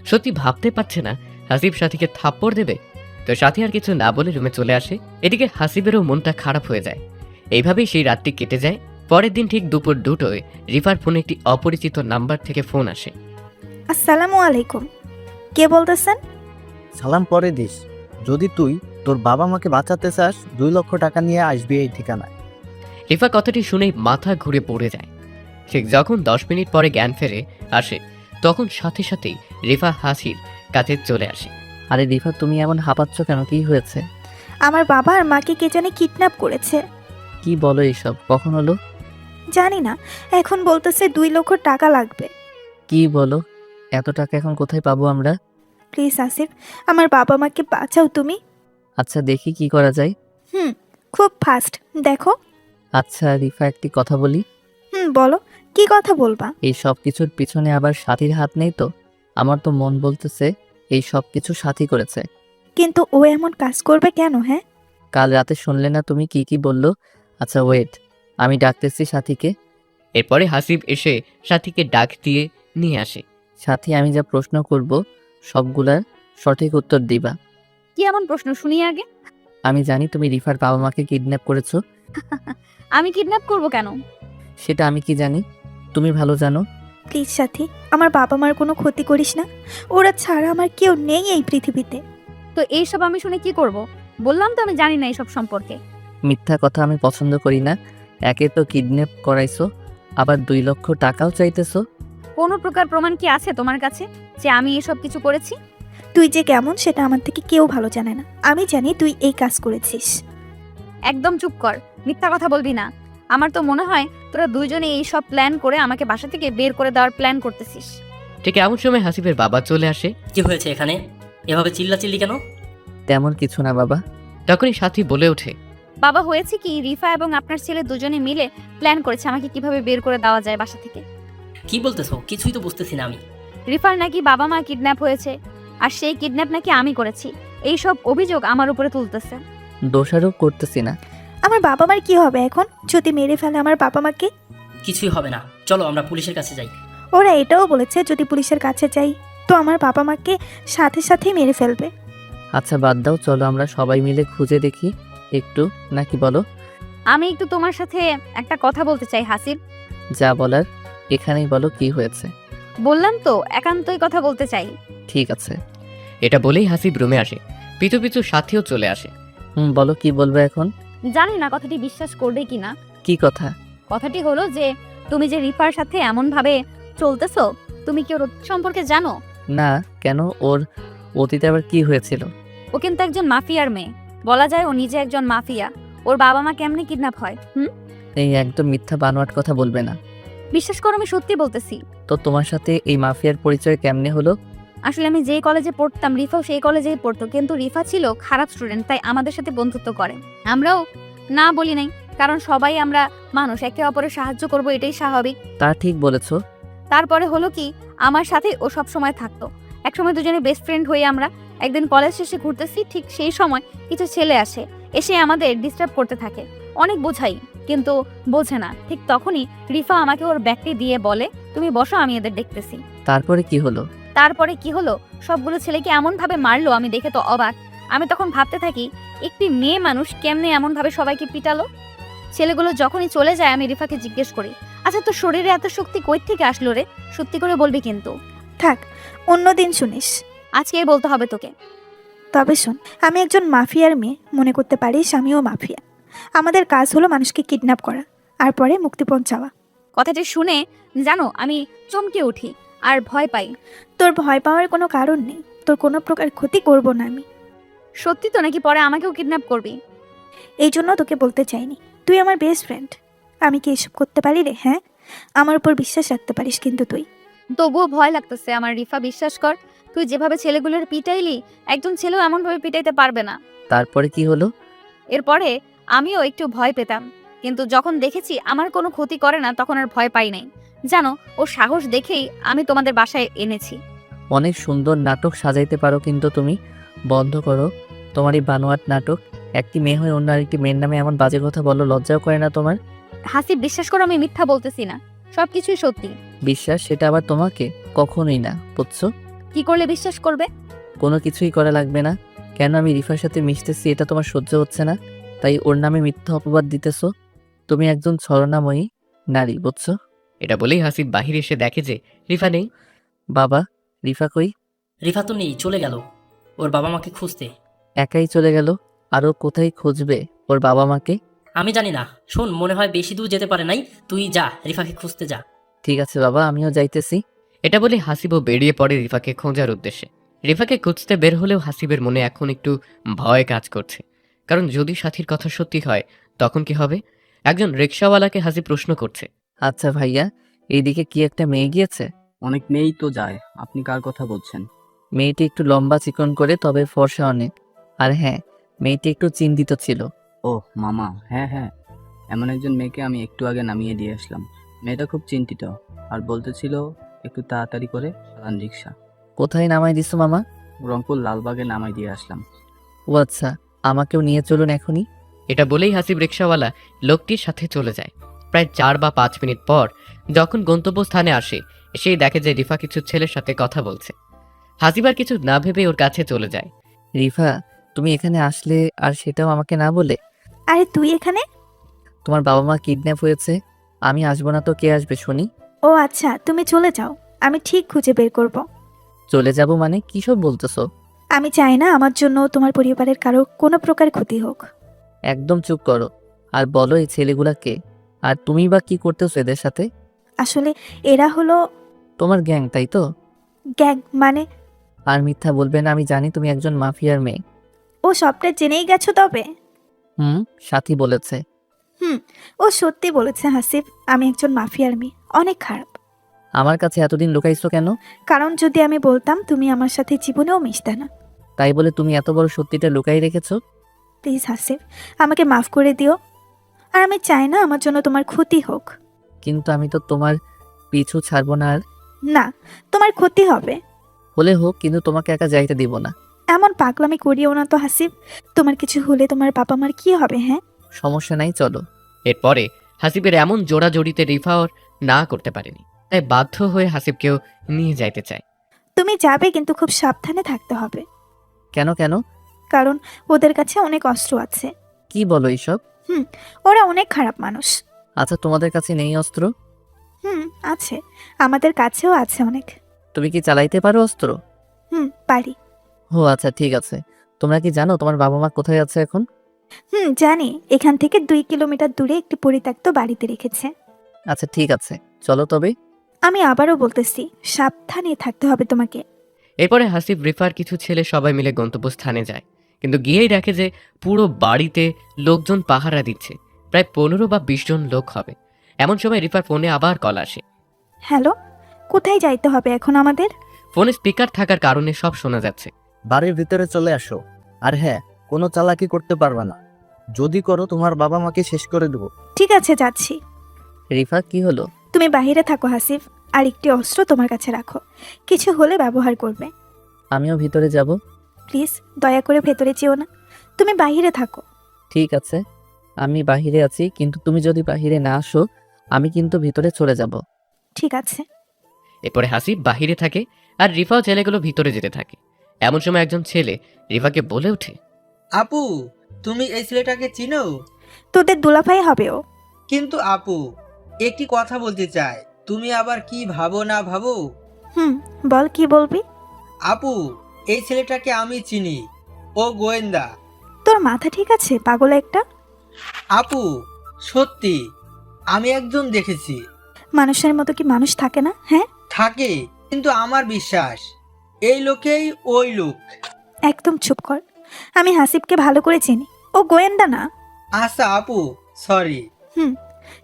সত্যি ভাবতে পারছে না হাসিব সাথীকে থাপ্পড় দেবে। তো সাথী আর কিছু না বলে রুমে চলে আসে। এদিকে হাসিবেরও মনটা খারাপ হয়ে যায়। এইভাবেই সেই রাতটি কেটে যায়। পরের দিন ঠিক দুপুর 2টোয় রিফার ফোনে একটি অপরিচিত নাম্বার থেকে ফোন আসে। আসসালামু আলাইকুম, কে বলতেছেন? সালাম পরে দিস। যদি তুই তোর বাবা মাকে বাঁচাতে চাস, 2 লক্ষ টাকা নিয়ে আসবি এই ঠিকানায়। রিফা কথাটি শুনেই মাথা ঘুরে পড়ে যায়। ঠিক যখন 10 মিনিট পরে জ্ঞান ফেরে আসে, তখন সাথে সাথেই রিফা হাসির কাছে চলে আসে। আরে রিফা, তুমি এমন হাঁপাচ্ছ কেন? কি হয়েছে? আমার বাবা আর মাকে কে জানে কিডন্যাপ করেছে। কি বলো এইসব? কখন হলো? জানি না, এখন বলতেছে 2 লক্ষ টাকা লাগবে। কি বলো? এত টাকা এখন কোথায় পাবো আমরা? প্লিজ আসিফ, আমার বাবা মাকে বাঁচাও তুমি। আচ্ছা, দেখি কি করা যায়। খুব ফাস্ট দেখো। আচ্ছা রিফা, একটি কথা বলি। বলো, কি কথা বলবা? এই সব কিছুর পিছনে আবার সাথীর হাত নেই তো? আমার তো মন বলতেছে এই সব কিছু সাথী করেছে। কিন্তু ও এমন কাজ করবে কেন? হ্যাঁ, কাল রাতে শুনলে না তুমি কি কি বললো? আচ্ছা ওয়েট, আমি ডাকতেছি সাথীকে। এরপরে হাসিব এসে সাথীকে ডাক দিয়ে নিয়ে আসে। সাথী, আমি যা প্রশ্ন করব সবগুলার সঠিক উত্তর দিবা। কি এমন প্রশ্ন শুনি আগে? আমি জানি তুমি রিফার বাবা মাকে কিডন্যাপ করেছো। আমি কিডন্যাপ করব কেন? সেটা আমি কি জানি, তুমি ভালো জানো। প্লিজ সাথী, আমার বাবা মার কোনো ক্ষতি করিস না। ওরা ছাড়া আমার কেউ নেই এই পৃথিবীতে। তো এইসব আমি শুনে কি করব? বললাম তো আমি জানি না এইসব সম্পর্কে। মিথ্যা কথা আমি পছন্দ করি না। একে তো কিডন্যাপ করাইছো, আবার 2 লক্ষ টাকাও চাইতেছো। কোনো প্রকার প্রমাণ কি আছে তোমার কাছে যে আমি এসব কিছু করেছি? তুই যে কেমন সেটা আমার থেকে কেউ ভালো জানে না। আমি জানি তুই এই কাজ করেছিস। একদম চুপ কর, মিথ্যা কথা বলবি না। আমার তো মনে হয় তোরা দুইজনে এই সব প্ল্যান করে আমাকে বাসা থেকে বের করে দেওয়ার প্ল্যান করতেছিস। ঠিক এমন সময় হাসিবের বাবা চলে আসে। কি হয়েছে এখানে? এভাবে চিল্লাচিল্লি কেন? তেমন কিছু না বাবা। তখনই সাথী বলে ওঠে, বাবা, হয়েছে কি, রিফা এবং আপনার ছেলে দুজনে মিলে প্ল্যান করেছে আমাকে কিভাবে বের করে দেওয়া যায় বাসা থেকে। কি বলতেছো? কিছুই তো বুঝতেছি না আমি। রিফার নাকি বাবা মা কিডন্যাপ হয়েছে, আর সেই কিডন্যাপ নাকি আমি করেছি। এই সব অভিযোগ আমার উপরে তুলতেছে। দোষারোপ করতেছি না। আমার বাবা মার কি হবে এখন যদি মেরে ফেলে আমার বাবা মাকে? কিছুই হবে না, চলো আমরা পুলিশের কাছে যাই। ওরা এটাও বলেছে যদি পুলিশের কাছে যাই তো আমার বাবা মাকে সাথে সাথেই মেরে ফেলবে। আচ্ছা বাদ দাও, চলো আমরা সবাই মিলে খুঁজে দেখি একটু, নাকি বলো? আমি একটু তোমার সাথে একটা কথা বলতে চাই হাসিব। যা বলার এখানেই বলো, কি হয়েছে? বললাম তো একান্তই কথা বলতে চাই। ঠিক আছে। এটা বলেই হাসিব রুমে আসে। পিছু পিছু সাথীও চলে আসে। বলো, কি বলবে এখন? জানি না কথাটি বিশ্বাস করবে কিনা। কি কথা? কথাটি হলো যে তুমি যে রিফার সাথে এমন ভাবে চলতেছো, তুমি কি ওর অতীত সম্পর্কে জানো? না, কেন? ওর অতীতে আবার কি হয়েছিল? ও কিন্তু একজন মাফিয়ার মেয়ে, বলা যায় ও নিজে একজন মাফিয়া। ওর বাবা মা কেমনে কিডন্যাপ হয়? এই একদম মিথ্যা বানোয়াট কথা বলবে না। বিশ্বাস করো, আমি সত্যি বলতেছি। তো তোমার সাথে এই মাফিয়ার পরিচয় কেমনে হলো? আসলে আমি যেই কলেজে পড়তাম রিফাও সেই কলেজেই পড়তো, কিন্তু রিফা ছিল খারাপ স্টুডেন্ট, তাই আমাদের সাথে বন্ধুত্ব করে। আমরাও না বলি নাই, কারণ সবাই আমরা মানুষ, একে অপরের সাহায্য করব, এটাই স্বাভাবিক। তা ঠিক বলেছো। তারপরে হলো কি, আমার সাথে ও সব সময় থাকতো। একসময় দুজনে বেস্ট ফ্রেন্ড হয়ে আমরা একদিন কলেজ শেষে ঘুরতেছি, ঠিক সেই সময় কিছু ছেলে আসে, এসে আমাদের ডিস্টার্ব করতে থাকে। অনেক বোঝাই কিন্তু বোঝে না। ঠিক তখনই রিফা আমাকে ওর ব্যাগটি দিয়ে বলে, তুমি বসো, আমি এদের দেখতেছি। তারপরে কি হলো? তারপরে কি হলো, সবগুলো ছেলেকে এমন ভাবে মারলো, আমি দেখে তো অবাক। আমি তখন ভাবতে থাকি, একটি মেয়ে মানুষ কেমনে এমন ভাবে সবাইকে পিটালো। ছেলেগুলো যখনই চলে যায় আমি রিফাকে জিজ্ঞেস করি, আচ্ছা তোর শরীরে এত শক্তি কই থেকে আসলো রে? সত্যি করে বলবি কিন্তু। থাক, অন্যদিন শুনিস। আজকেই বলতে হবে তোকে। তবে শোন, আমি একজন মাফিয়ার মেয়ে, মনে করতে পারিস আমিও মাফিয়া। আমাদের কাজ হলো মানুষকে কিডন্যাপ করা আর পরে মুক্তিপণ চাওয়া। কথাটি শুনে জানো আমি চমকে উঠি আর ভয় পাই। তোর ভয় পাওয়ার কোনো কারণ নেই, তোর কোনো প্রকার ক্ষতি করব না আমি। সত্যি তো নাকি পরে আমাকেও কিডন্যাপ করবি? এই জন্য তোকে বলতে চাইনি, তুই আমার বেস্ট ফ্রেন্ড। আমি কি এসব করতে পারি রে? হ্যাঁ, আমার উপর বিশ্বাস রাখতে পারিস কিন্তু তুই। তবুও ভয় লাগতেছে আমার রিফা, বিশ্বাস কর। তুই যেভাবে ছেলেগুলোর পিটাইলি একজন ছেলেও এমনভাবে পিটাইতে পারবে না। তারপরে কি হলো? এরপরে আমিও একটু ভয় পেতাম, কিন্তু যখন দেখেছি আমার কোনো ক্ষতি করে না তখন আর ভয় পাই নাই। জানো, ও সাহস দেখেই আমি তোমাদের বাসায় এনেছি। অনেক সুন্দর নাটক সাজাইতে পারো, কিন্তু তুমি বন্ধ করো তোমার এই বানোয়াট নাটক। একটি মেয়ে হয়ে অন্য আরেকটি মেয়ের নামে এমন বাজে কথা বলো, লজ্জাও করে না তোমার? হাসিব, বিশ্বাস করো আমি মিথ্যা বলতেছি না, সবকিছুই সত্যি। বিশ্বাস সেটা আবার তোমাকে? কখনোই না, বুঝছো? কি করলে বিশ্বাস করবে? কোনো কিছুই করা লাগবে না। কেন আমি রিফার সাথে মিশতেছি এটা তোমার সহ্য হচ্ছে না, তাই ওর নামে মিথ্যা অপবাদ দিতেছো। তুমি একজন ছলনাময়ী নারী, বুঝছো? এটা বলেই হাসিব বাহিরে এসে দেখে যে রিফা নেই। বাবা, রিফা কই? রিফা তো নেই, চলে গেল ওর বাবা মাকে খুঁজতে। একাই চলে গেল? আরও কোথায় খুঁজবে ওর বাবা মাকে? আমি জানি না, শোন, মনে হয় বেশি দূর যেতে পারে নাই, তুই যা রিফাকে খুঁজতে যা। ঠিক আছে বাবা, আমিও যাইতেছি। এটা বলে হাসিবও বেরিয়ে পড়ে রিফাকে খোঁজার উদ্দেশ্যে। রিফাকে খুঁজতে বের হলেও হাসিবের মনে এখন একটু ভয় কাজ করছে, কারণ যদি সাথীর কথা সত্যি হয় তখন কি হবে? একজন রিকশাওয়ালাকে হাসিব প্রশ্ন করছে, আচ্ছা ভাইয়া, এইদিকে কি একটা মেয়ে গিয়েছে? অনেক মেয়েই তো যায়, আপনি কার কথা বলছেন? মেয়েটি একটু লম্বা চিকন করে, তবে ফর্সা অনেক। আর হ্যাঁ, মেয়েটি একটু চিন্তিত ছিল। ও মামা, হ্যাঁ হ্যাঁ, এমন একজন মেয়েকে আমি একটু আগে নামিয়ে দিয়ে আসলাম। মেয়েটা খুব চিন্তিত আর বলতেছিল একটু তাড়াতাড়ি করে চালান রিক্সা। কোথায় নামাই দিছো মামা? রংপুর লালবাগে নামাই দিয়ে আসলাম। ও আচ্ছা, আমাকেও নিয়ে চলুন এখনই। এটা বলেই হাসিব রিকশাওয়ালা লোকটির সাথে চলে যায়। প্রায় 4 বা 5 মিনিট পর যখন গন্তব্যস্থানে আসে, এসেই দেখে যে রিফা কিছু ছেলের সাথে কথা বলছে। হাসিব আর কিছু না ভেবে ওর কাছে চলে যায়। রিফা, তুমি এখানে আসলে আর সেটাও আমাকে না বলে? আরে তুই এখানে? তোমার বাবা মা কিডন্যাপ হয়েছে, আমি আসবো না তো কে আসবে শুনি? ও আচ্ছা, তুমি চলে যাও, আমি ঠিক খুঁজে বের করব। চলে যাব মানে কি সব বলতেছো? আমি চাই না আমার জন্য তোমার পরিবারের কারো কোনো প্রকার ক্ষতি হোক। একদম চুপ করো, আর বলো এই ছেলেগুলা কে, আর তুমি বা কি করতেছো এদের সাথে? আসলে এরা হলো তোমার গ্যাং, তাই তো? গ্যাং মানে? আর মিথ্যা বলবে না, আমি জানি তুমি একজন মাফিয়ার মেয়ে। ও সবটা জেনেই গেছো তবে? সাথী বলেছে। ও সত্যি বলেছে হাসিব, আমি একজন মাফিয়ার মেয়ে, অনেক খারাপ। আমার কাছে এতদিন লুকাইছো কেন? কারণ যদি আমি বলতাম তুমি আমার সাথে জীবনেও মিশতে না। তাই বলে তুমি এত বড় সত্যিটা লুকাই রেখেছো? প্লিজ হাসিব, আমাকে মাফ করে দিও। আর আমি চাই না আমার জন্য তোমার ক্ষতি হোক। কিন্তু আমি তো তোমার পিছু ছাড়বো না। আর না, তোমার ক্ষতি হবে। হলে হোক, কিন্তু তোমাকে একা যাইতে দিব না। এমন পাগলামি করিও না তো হাসিব, তোমার কিছু হলে তোমার বাবা মার কি হবে? হ্যাঁ, সমস্যা নাই, চলো। এরপরে হাসিবের এমন জোড়াজড়িতে রিফা ওর না করতে পারেনি, তাই বাধ্য হয়ে হাসিবকেও নিয়ে যাইতে চায়। তুমি যাবে কিন্তু খুব সাবধানে থাকতে হবে। কেন কেন? কারণ ওদের কাছে অনেক অস্ত্র আছে। কি বলো এইসব? ওরা অনেক খারাপ মানুষ। আচ্ছা, তোমাদের কাছে নেই অস্ত্র? আছে, আমাদের কাছেও আছে অনেক। তুমি কি চালাইতে পারো অস্ত্র? পারি। ও আচ্ছা, ঠিক আছে। তোমরা কি জানো তোমার বাবা মা কোথায় আছে এখন? জানি, এখান থেকে 2 কিলোমিটার দূরে একটি পরিত্যক্ত বাড়িতে রেখেছে। আচ্ছা ঠিক আছে, চলো তবে। আমি আবারও বলতেছি, সাবধানে থাকতে হবে তোমাকে। এরপরে হাসিব রিফার কিছু ছেলে সবাই মিলে গন্তব্যস্থানে যায়, কিন্তু গিয়েই দেখে যে পুরো বাড়িতে লোকজন পাহারা দিচ্ছে। প্রায় 15 বা 20 জন লোক হবে। এমন সময় রিফার ফোনে আবার কল আসে। হ্যালো, কোথায় যাইতে হবে এখন আমাদের? ফোনে স্পিকার থাকার কারণে সব শোনা যাচ্ছে। বাড়ির ভিতরে চলে আসো। আর হ্যাঁ, কোনো চালাকি করতে পারবে না, যদি করো তোমার বাবা মাকে শেষ করে দেবো। ঠিক আছে, যাচ্ছি। রিফা, কি হলো? তুমি বাহিরে থাকো হাসিব, আর একটি অস্ত্র তোমার কাছে রাখো, কিছু হলে ব্যবহার করবে। আমিও ভিতরে যাব। প্লিজ দয়া করে ভেতরে যেও না, তুমি বাহিরে থাকো। ঠিক আছে, আমি বাহিরে আছি, কিন্তু তুমি যদি বাহিরে না আসো আমি কিন্তু ভিতরে চলে যাব। ঠিক আছে। এরপরে হাসিব বাহিরে থাকে আর রিফাও ছেলেগুলো ভিতরে যেতে থাকে। এমন সময় একজন ছেলে রিফাকে বলে ওঠে, আপু, তুমি এই ছেলেটাকে চিনো? তোদের দুলাভাই হবে ও। কিন্তু আপু, একটি কথা বলতে চাই, তুমি আবার কি ভাবো না ভাবো। বল কি বলবি? আপু, এই ছেলেটাকে আমি চিনি, ও গোয়েন্দা। তোর মাথা ঠিক আছে পাগল একটা? আপু, সত্যি আমি একজন দেখেছি। মানুষের মতো কি মানুষ থাকে না? হ্যাঁ, থাকে, কিন্তু আমার বিশ্বাস এই লোকেই ওই লোক। একদম চুপ কর। আমি হাসিবকে ভালো করে চিনি, ও গোয়েন্দা না। আচ্ছা আপু, সরি।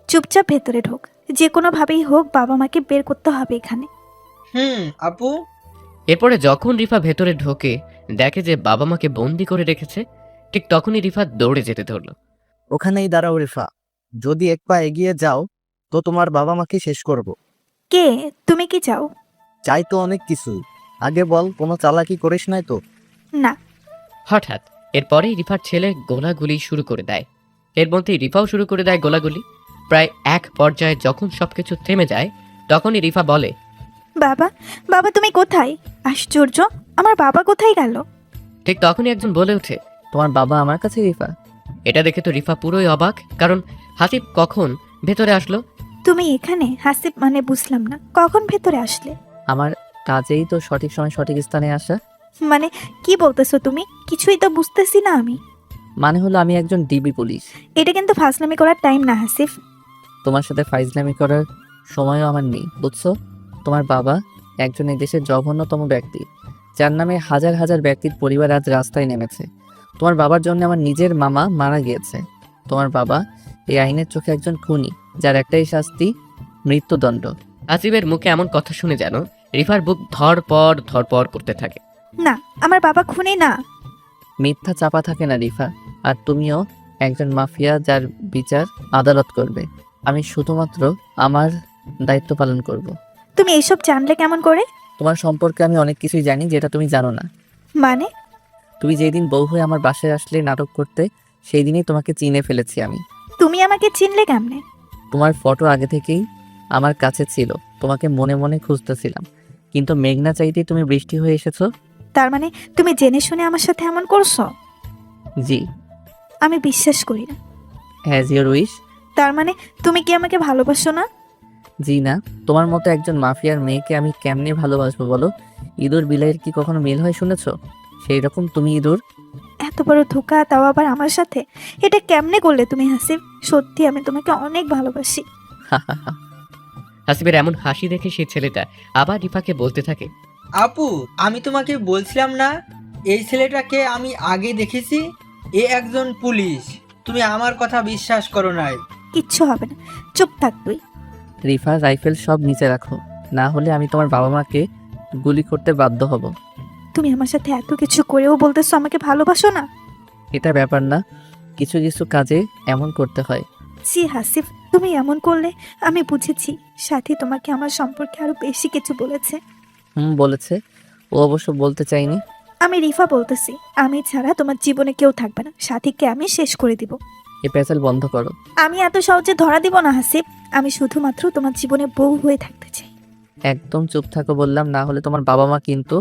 চুপচাপ ভেতরে ঢোক, যে কোনোভাবেই হোক বাবা মাকে বের করতে হবে এখানে। আপু। এরপরে যখন রিফা ভেতরে ঢোকে দেখে যে বাবা মাকে বন্দি করে রেখেছে, ঠিক তখনই রিফা দৌড়ে যেতে ধরল। ওখানেই দাঁড়াও রেফা, যদি এক পা এগিয়ে যাও তো তোমার বাবা মাকে শেষ করব। কে তুমি? কি চাও? চাই তো অনেক কিছু, আগে বল কোনো চালাকি করিস নাই তো? না। হঠাৎ এরপরেই রিফার ছেলে গোলাগুলি শুরু করে দেয়। এর মধ্যেই রিফাও শুরু করে দেয় গোলাগুলি। প্রায় এক পর্যায়ে যখন সবকিছু থেমে যায় তখনই রিফা বলে, বাবা, বাবা তুমি কোথায়? আশ্চর্য, আমার বাবা কোথায় গেল? ঠিক তখনই একজন বলে ওঠে, তোমার বাবা আমার কাছে রিফা। এটা দেখে তো রিফা পুরোই অবাক, কারণ হাসিব কখন ভেতরে আসলো। তুমি এখানে? হাসিব মানে বুঝলাম না, কখন ভেতরে আসলে? আমার কাজেই তো সঠিক সময় সঠিক স্থানে আসা। মানে কি বলতেছো তুমি? কিছুই তো বুঝতেছি না আমি। মানে হলো আমি একজন ডিবি পুলিশ। এটা কিন্তু ফাজলামি করার টাইম না হাসিফ। তোমার সাথে ফাইজলামি করার সময়ও আমার নেই, বুঝছো? তোমার বাবা একজন এই দেশের জঘন্যতম ব্যক্তি, যার নামে হাজার হাজার ব্যক্তির পরিবার আজ রাস্তায় নেমেছে। তোমার বাবার জন্য আমার নিজের মামা মারা গিয়েছে। তোমার বাবা এই আইনের চোখে একজন খুনি, যার একটাই শাস্তি মৃত্যুদণ্ড। হাসিবের মুখে এমন কথা শুনে যেন রিফার বুক ধরপড় ধরপড় করতে থাকে। না, আমার বাবা খুনি না। মিথ্যা চাপা থাকে না রিফা, আর তুমিও একজন মাফিয়া, যার বিচার আদালত করবে। আমি শুধুমাত্র আমার দায়িত্ব পালন করব। তুমি এইসব জানলে কেমন করে? তোমার সম্পর্কে আমি অনেক কিছুই জানি যেটা তুমি জানো না। মানে? তুমি যেই দিন বউ হয়ে আমার বাসায় আসলে নাটক করতে, সেই দিনই তোমাকে চিনে ফেলেছি আমি। তুমি আমাকে চিনলে কেমনে? তোমার ফটো আগে থেকেই আমার কাছে ছিল, তোমাকে মনে মনে খুঁজতেছিলাম, কিন্তু মেঘনা চাইতেই তুমি বৃষ্টি হয়ে এসেছো। তার মানে তুমি জেনে শুনে আমার সাথে এমন করছো? জি। আমি বিশ্বাস করি না। Has your wish. তার মানে তুমি কি আমাকে ভালোবাসো না? জি না। তোমার মতো একজন মাফিয়ার মেয়েকে আমি কেমনে ভালোবাসবো বলো? ইঁদুর বিলাইয়ের কি কখনো মিল হয় শুনেছো? সেই রকম তুমি ইঁদুর। এত বড় ধোকা, তাও আবার আমার সাথে। এটা কেমনে করলে তুমি হাসিব? সত্যি আমি তোমাকে অনেক ভালোবাসি। হাসিবের এমন হাসি দেখে সেই ছেলেটা আবার রিফাকে বলতে থাকে, আপু, আমি তোমাকে বলছিলাম না এই ছেলেটাকে আমি আগে দেখেছি, এ একজন পুলিশ। তুমি আমার কথা বিশ্বাস করো নাই। কিচ্ছু হবে না, চুপ থাক তুই। রিফা, রাইফেল সব নিচে রাখো, না হলে আমি তোমার বাবা মাকে গুলি করতে বাধ্য হব। তুমি আমার সাথে এত কিছু করেও বলতেছো আমাকে ভালোবাসো না? এটা ব্যাপার না, কিছু কিছু কাজে এমন করতে হয়। জি হাসিফ, তুমি এমন করলে আমি বুঝেছি সাথী তোমাকে আমার সম্পর্কে আরো বেশি কিছু বলেছে। বলেছে। ও অবশ্য বলতে চাইনি। আমি রিফা বলতেছি, আমি ছাড়া তোমার জীবনে কেউ থাকবে না, সাথীকে আমি শেষ করে দিব। এ পেঁচাল বন্ধ করো। আমি এত সহজে ধরা দিব না হাসিব, আমি শুধুমাত্র তোমার জীবনে বউ হয়ে থাকতে চাই। একদম চুপ থাকো বললাম, না হলে তোমার বাবা মা কিন্তু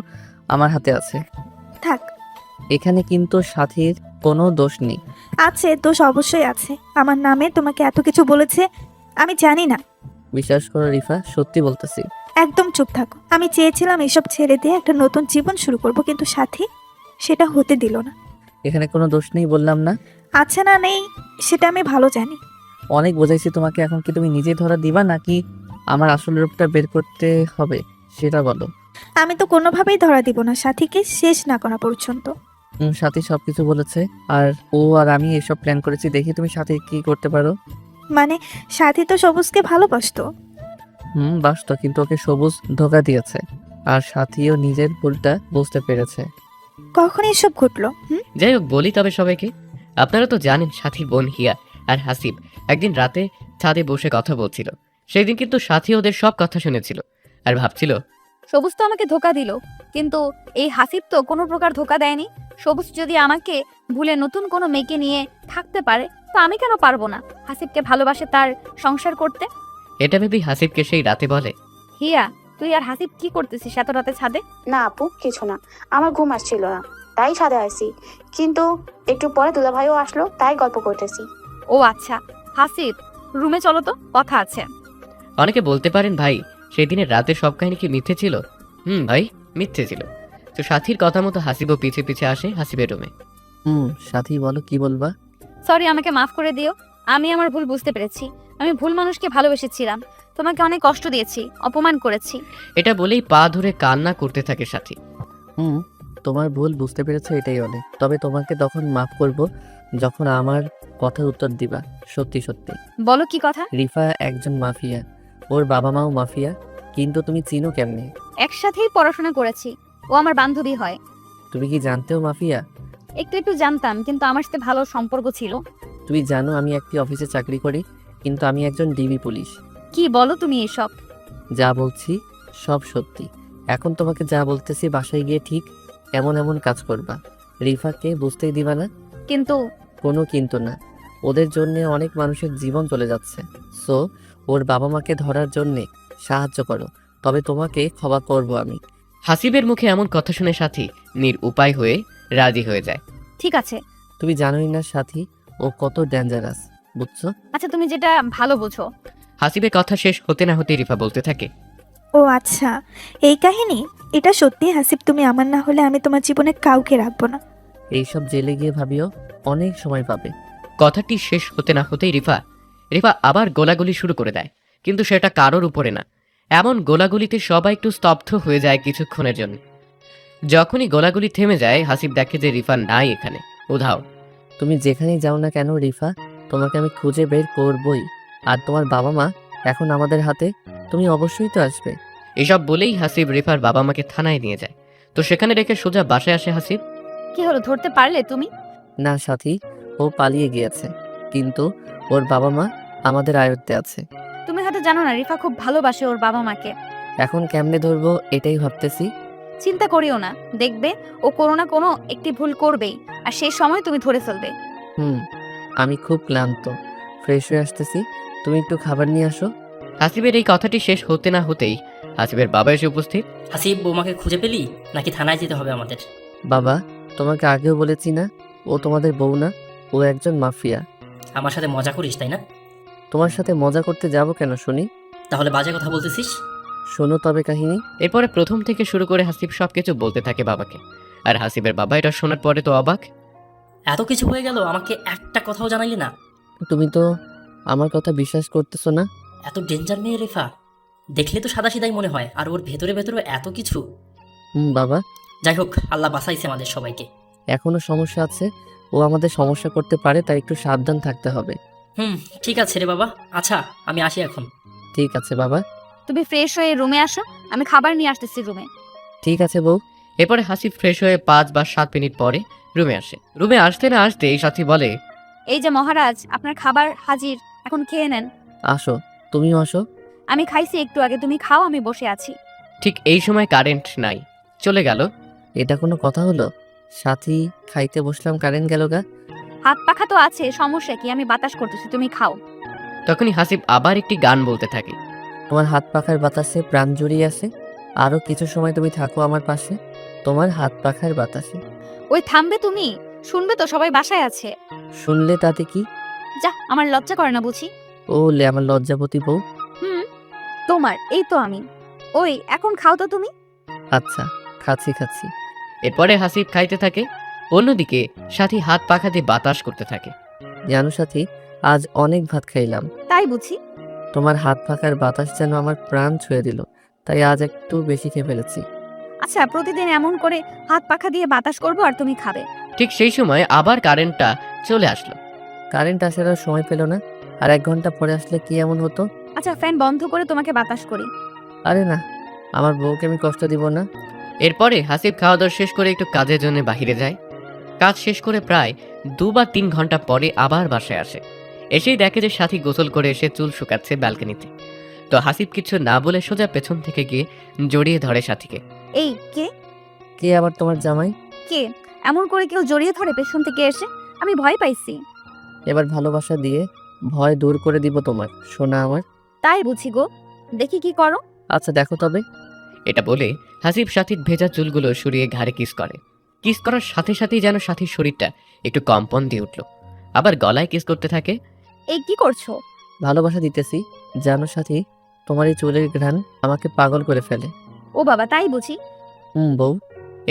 আমার হাতে আছে। থাক। এখানে কিন্তু সাথীর কোনো দোষ নেই। আছে, দোষ অবশ্যই আছে। আমার নামে তোমাকে এত কিছু বলেছে, আমি জানি না। বিশ্বাস করো রিফা, সত্যি বলতেছি। একদম চুপ থাকো। আমি চেয়েছিলাম এসব ছেড়ে দিয়ে একটা নতুন জীবন শুরু করব, কিন্তু সাথী সেটা হতে দিল না। এখানে কোনো দোষ নেই বললাম না? আছে না নেই সেটা আমি ভালো জানি। অনেক বোঝাইছি তোমাকে, এখন কি তুমি নিজেই ধরা দিবা নাকি আমার আসল রূপটা বের করতে হবে সেটা বলো। আমি তো কোনোভাবেই ধরা দিব না সাথীকে শেষ না করা পর্যন্ত। সাথী সবকিছু বলেছে, আর ও আর আমি এসব প্ল্যান করেছি, দেখি তুমি সাথে কি করতে পারো। মানে সাথী তো সবুজকে ভালোবাসতো। বাসত, কিন্তু ওকে সবুজ ধোকা দিয়েছে, আর সাথীও নিজের ভুলটা বুঝতে পেরেছে। কখন এসব ঘটলো? যাই হোক, বলি তবে সবাইকে, আপনারা তো জানেন সাথীর বোন হিয়া আর হাসিব একদিন রাতে ছাদে বসে কথা বলছিল। সেই দিন কিন্তু সাথী ওদের সব কথা শুনেছিল আর ভাবছিল, সবুজ তো আমাকে ধোকা দিল, কিন্তু এই হাসিব তো কোনো প্রকার ধোকা দেয়নি। সবুজ যদি আমাকে ভুলে নতুন কোনো মেয়েকে নিয়ে থাকতে পারে, তো আমি কেন পারবো না হাসিবকে ভালোবাসে তার সংসার করতে? এটা ভেবেই হাসিবকে সেই রাতে বলে, হিয়া, তুই আর হাসিব কি করতেছিস এত রাতে ছাদে? না আপু, কিছু না, আমার ঘুম আসছিল না তাই ছাদে আসি, কিন্তু একটু পরে দুলাভাইও আসলো তাই গল্প করতেছি। ও ও আচ্ছা, হাসিব রুমে চলো তো, কথা আছে। অনেকে বলতে পারেন ভাই সেদিনের রাতে সব কাহিনী কি মিথ্যে ছিল? ভাই, মিথ্যে ছিল। তো সাথীর কথা মতো হাসিবও পিছে পিছে আসে হাসিবের রুমে। সাথী বলো কি বলবা? সরি, আমাকে মাফ করে দিও। আমি আমার ভুল বুঝতে পেরেছি। আমি ভুল মানুষকে ভালোবেসেছিলাম। তোমাকে অনেক কষ্ট দিয়েছি, অপমান করেছি। এটা বলেই পা ধরে কান্না করতে থাকে সাথী। তোমার ভুল বুঝতে পেরেছো, এটাই অনেক। তবে তোমাকে তখন মাফ করব যখন আমার কথার উত্তর দিবা সত্যি সত্যি। বলো কি কথা? রিফা একজন মাফিয়া, ওর বাবা মাও মাফিয়া। কিন্তু তুমি চিনো কেমনে? একসাথেই পড়াশোনা করেছি, ও আমার বান্ধবী হয়। তুমি কি জানতেও মাফিয়া? একটু একটু জানতাম, কিন্তু আমার সাথে ভালো সম্পর্ক ছিল। তুমি জানো আমি একটি অফিসে চাকরি করি, কিন্তু আমি একজন ডিবি পুলিশ। কি বলো তুমি এসব? যা বলছি সব সত্যি। এখন তোমাকে যা বলতেছি বাসায় গিয়ে ঠিক এমন এমন কাজ করবা। রিফাকে বুঝতেই দিবা না। কিন্তু কোনো কিন্তু না, ওদের জন্য অনেক মানুষের জীবন চলে যাচ্ছে। সো ওর বাবা মাকে ধরার জন্যে সাহায্য করো, তবে তোমাকে ক্ষমা করব আমি। হাসিবের মুখে এমন কথা শুনে সাথী নিরুপায় হয়ে রাজি হয়ে যায়। ঠিক আছে। তুমি জানোই না সাথী, ও কত ডেঞ্জারাস, বুঝছো? আচ্ছা, তুমি যেটা ভালো বুঝো। হাসিবের কথা শেষ হতে না হতে রিফা বলতে থাকে, ও আচ্ছা, এই কাহিনী। এটা সত্যি হাসিব, তুমি আমার না হলে আমি তোমার জীবনে কাউকে রাখবো না। এইসব জেলে গিয়ে ভাবিও, অনেক সময় পাবে। কথাটি শেষ হতে না হতেই রিফা আবার গোলাগুলি শুরু করে দেয়, কিন্তু সেটা কারোর উপরে না। এমন গোলাগুলিতে সবাই একটু স্তব্ধ হয়ে যায় কিছুক্ষণের জন্য। যখনই গোলাগুলি থেমে যায় হাসিব দেখে যে রিফা নাই এখানে, উধাও। তুমি যেখানেই যাও না কেন রিফা, তোমাকে আমি খুঁজে বের করবই। আর তোমার বাবা মা এখন আমাদের হাতে, তুমি অবশ্যই তো আসবে। এসব বলেই হাসিব রিফার বাবা মাকে থানায় নিয়ে যায়। তো সেখানে রেখে সোজা বাসায় আসে হাসিব। কি হলো, ধরতে পারলে তুমি? না সাথী, ও পালিয়ে গিয়েছে, কিন্তু ওর বাবা মা আমাদের আয়ত্তে আছে। তুমি হয়তো জানো না, রিফা খুব ভালোবাসে ওর বাবা মাকে। এখন কেমনে ধরবো এটাই ভাবতেছি। চিন্তা করিও না, দেখবে ও কোনো না কোনো একটি ভুল করবেই, আর সেই সময় তুমি ধরে ফেলবে। আমি খুব ক্লান্ত, ফ্রেশ হয়ে আসতেছি, তুমি একটু খাবার নিয়ে আসো। হাসিবের এই কথাটি শেষ হতে না হতেই হাসিবের বাবা এসে উপস্থিত। হাসিব, বৌমাকে খুঁজে পেলি নাকি থানায় যেতে হবে আমাদের? বাবা, তোমাকে আগেও বলেছি না ও তোমাদের বউ না, ও একজন মাফিয়া। আমার সাথে মজা করিস তাই না? তোমার সাথে মজা করতে যাব কেন শুনি? তাহলে বাজে কথা বলতেছিস? শোনো তবে কাহিনী। এরপরে প্রথম থেকে শুরু করে হাসিব সবকিছু বলতে থাকে বাবাকে। আর হাসিবের বাবা এটা শোনার পরে তো অবাক। এত কিছু হয়ে গেল, আমাকে একটা কথাও জানাইলি না? তুমি তো আমার কথা বিশ্বাস করতেছো না। এত ডেঞ্জার মেয়ে রেফা, দেখলে তো সাদাসিধাই মনে হয়, আর ওর ভেতরে ভেতরে এত কিছু। বাবা, যাই হোক, আল্লাহ বাঁচাইছে আমাদের সবাইকে। এখনো সমস্যা আছে, ও আমাদের সমস্যা করতে পারে, তাই একটু সাবধান থাকতে হবে। ঠিক আছে রে বাবা। আচ্ছা, আমি আসি এখন। ঠিক আছে বাবা। তুমি ফ্রেশ হয়ে রুমে আসো, আমি খাবার নিয়ে আসতেছি রুমে। ঠিক আছে বউ। এরপরে হাসিব ফ্রেশ হয়ে 5 বা 7 মিনিট পরে রুমে আসে। রুমে আসতে না আসতে এই সাথী বলে, এই যে মহারাজ, আপনার খাবার হাজির, এখন খেয়ে নেন। আসো, তুমিও আসো। আমি খাইছি একটু আগে, তুমি খাও, আমি বসে আছি। ঠিক এই সময় কারেন্ট নাই, চলে গেল। এটা কোনো কথা হলো? সাথী, খাইতে বসলাম, কারেন্ট গেল গা। হাত পাখা তো আছে, সমস্যা কি? আমি বাতাস করতেছি, তুমি খাও। তখনই হাসিব আবার একটি গান বলতে থাকে। তোমার হাত পাখার বাতাসে প্রাণ জড়িয়ে আছে, আরো কিছু সময় তুমি থাকো আমার পাশে, তোমার হাত পাখার বাতাসে। ওই থামবে তুমি? শুনবে তো, সবাই বাসায় আছে। শুনলে তাতে কি? যা, আমার লজ্জা করে না বুঝি? ও লে আমার লজ্জাপতি বউ। তোমার এই তো আমি। ওই এখন খাও তো তুমি। আচ্ছা, খাচ্ছি। এরপরে হাসিব খাইতে থাকে, অন্যদিকে সাথী হাত পাখা দিয়ে বাতাস করতে থাকে। জানো সাথী, আজ অনেক ভাত খাইলাম। তাই বুঝি? তোমার হাত পাখার বাতাস যেন আমার প্রাণ ছুঁয়ে দিল, তাই আজ একটু বেশি খেয়ে ফেলেছি। আচ্ছা, প্রতিদিন এমন করে হাত পাখা দিয়ে বাতাস করবো আর তুমি খাবে? ঠিক সেই সময় আবার কারেন্টটা চলে আসলো। কারেন্ট আসার আর সময় পেল না, আর 1 ঘন্টা পরে আসলে কি এমন হতো? আচ্ছা, ফ্যান বন্ধ করে তোমাকে বাতাস করি। আরে না, আমার বউকে আমি কষ্ট দিব না। এরপরে হাসিব খাওয়া দাওয়া শেষ করে একটু কাজের জন্য বাহিরে যায়। কাজ শেষ করে প্রায় 2 বা 3 ঘন্টা পরে আবার বাসায় আসে। এসেই দেখে যে সাথী গোসল করে এসে চুল শুকাচ্ছে ব্যালকনিতে। তো হাসিব কিছু না বলে সোজা পেছন থেকে গিয়ে জড়িয়ে ধরে সাথীকে। এই কে? কে আবার তোমার জামাই? কে এমন করে কেউ জড়িয়ে ধরে পেছন থেকে এসে? আমি ভয় পাইছি। এবার ভালোবাসা দিয়ে ভয় দূর করে দিব তোমার, সোনা আমার। তাই বুঝি গো, দেখি কি করো। আচ্ছা দেখো তবে। এটা বলে হাসিব সাথীর ভেজা চুলগুলো সরিয়ে ঘাড়ে কিস করে। কিস করার সাথে সাথেই যেন সাথীর শরীরটা একটু কম্পন দিয়ে উঠল। আবার গলায় কিস করতে থাকে। এই কি করছো? ভালোবাসা দিতেছি। জানো সাথী, তোমার এই চুলের ঘ্রাণ আমাকে পাগল করে ফেলে। ও বাবা, তাই বুঝি? বউ।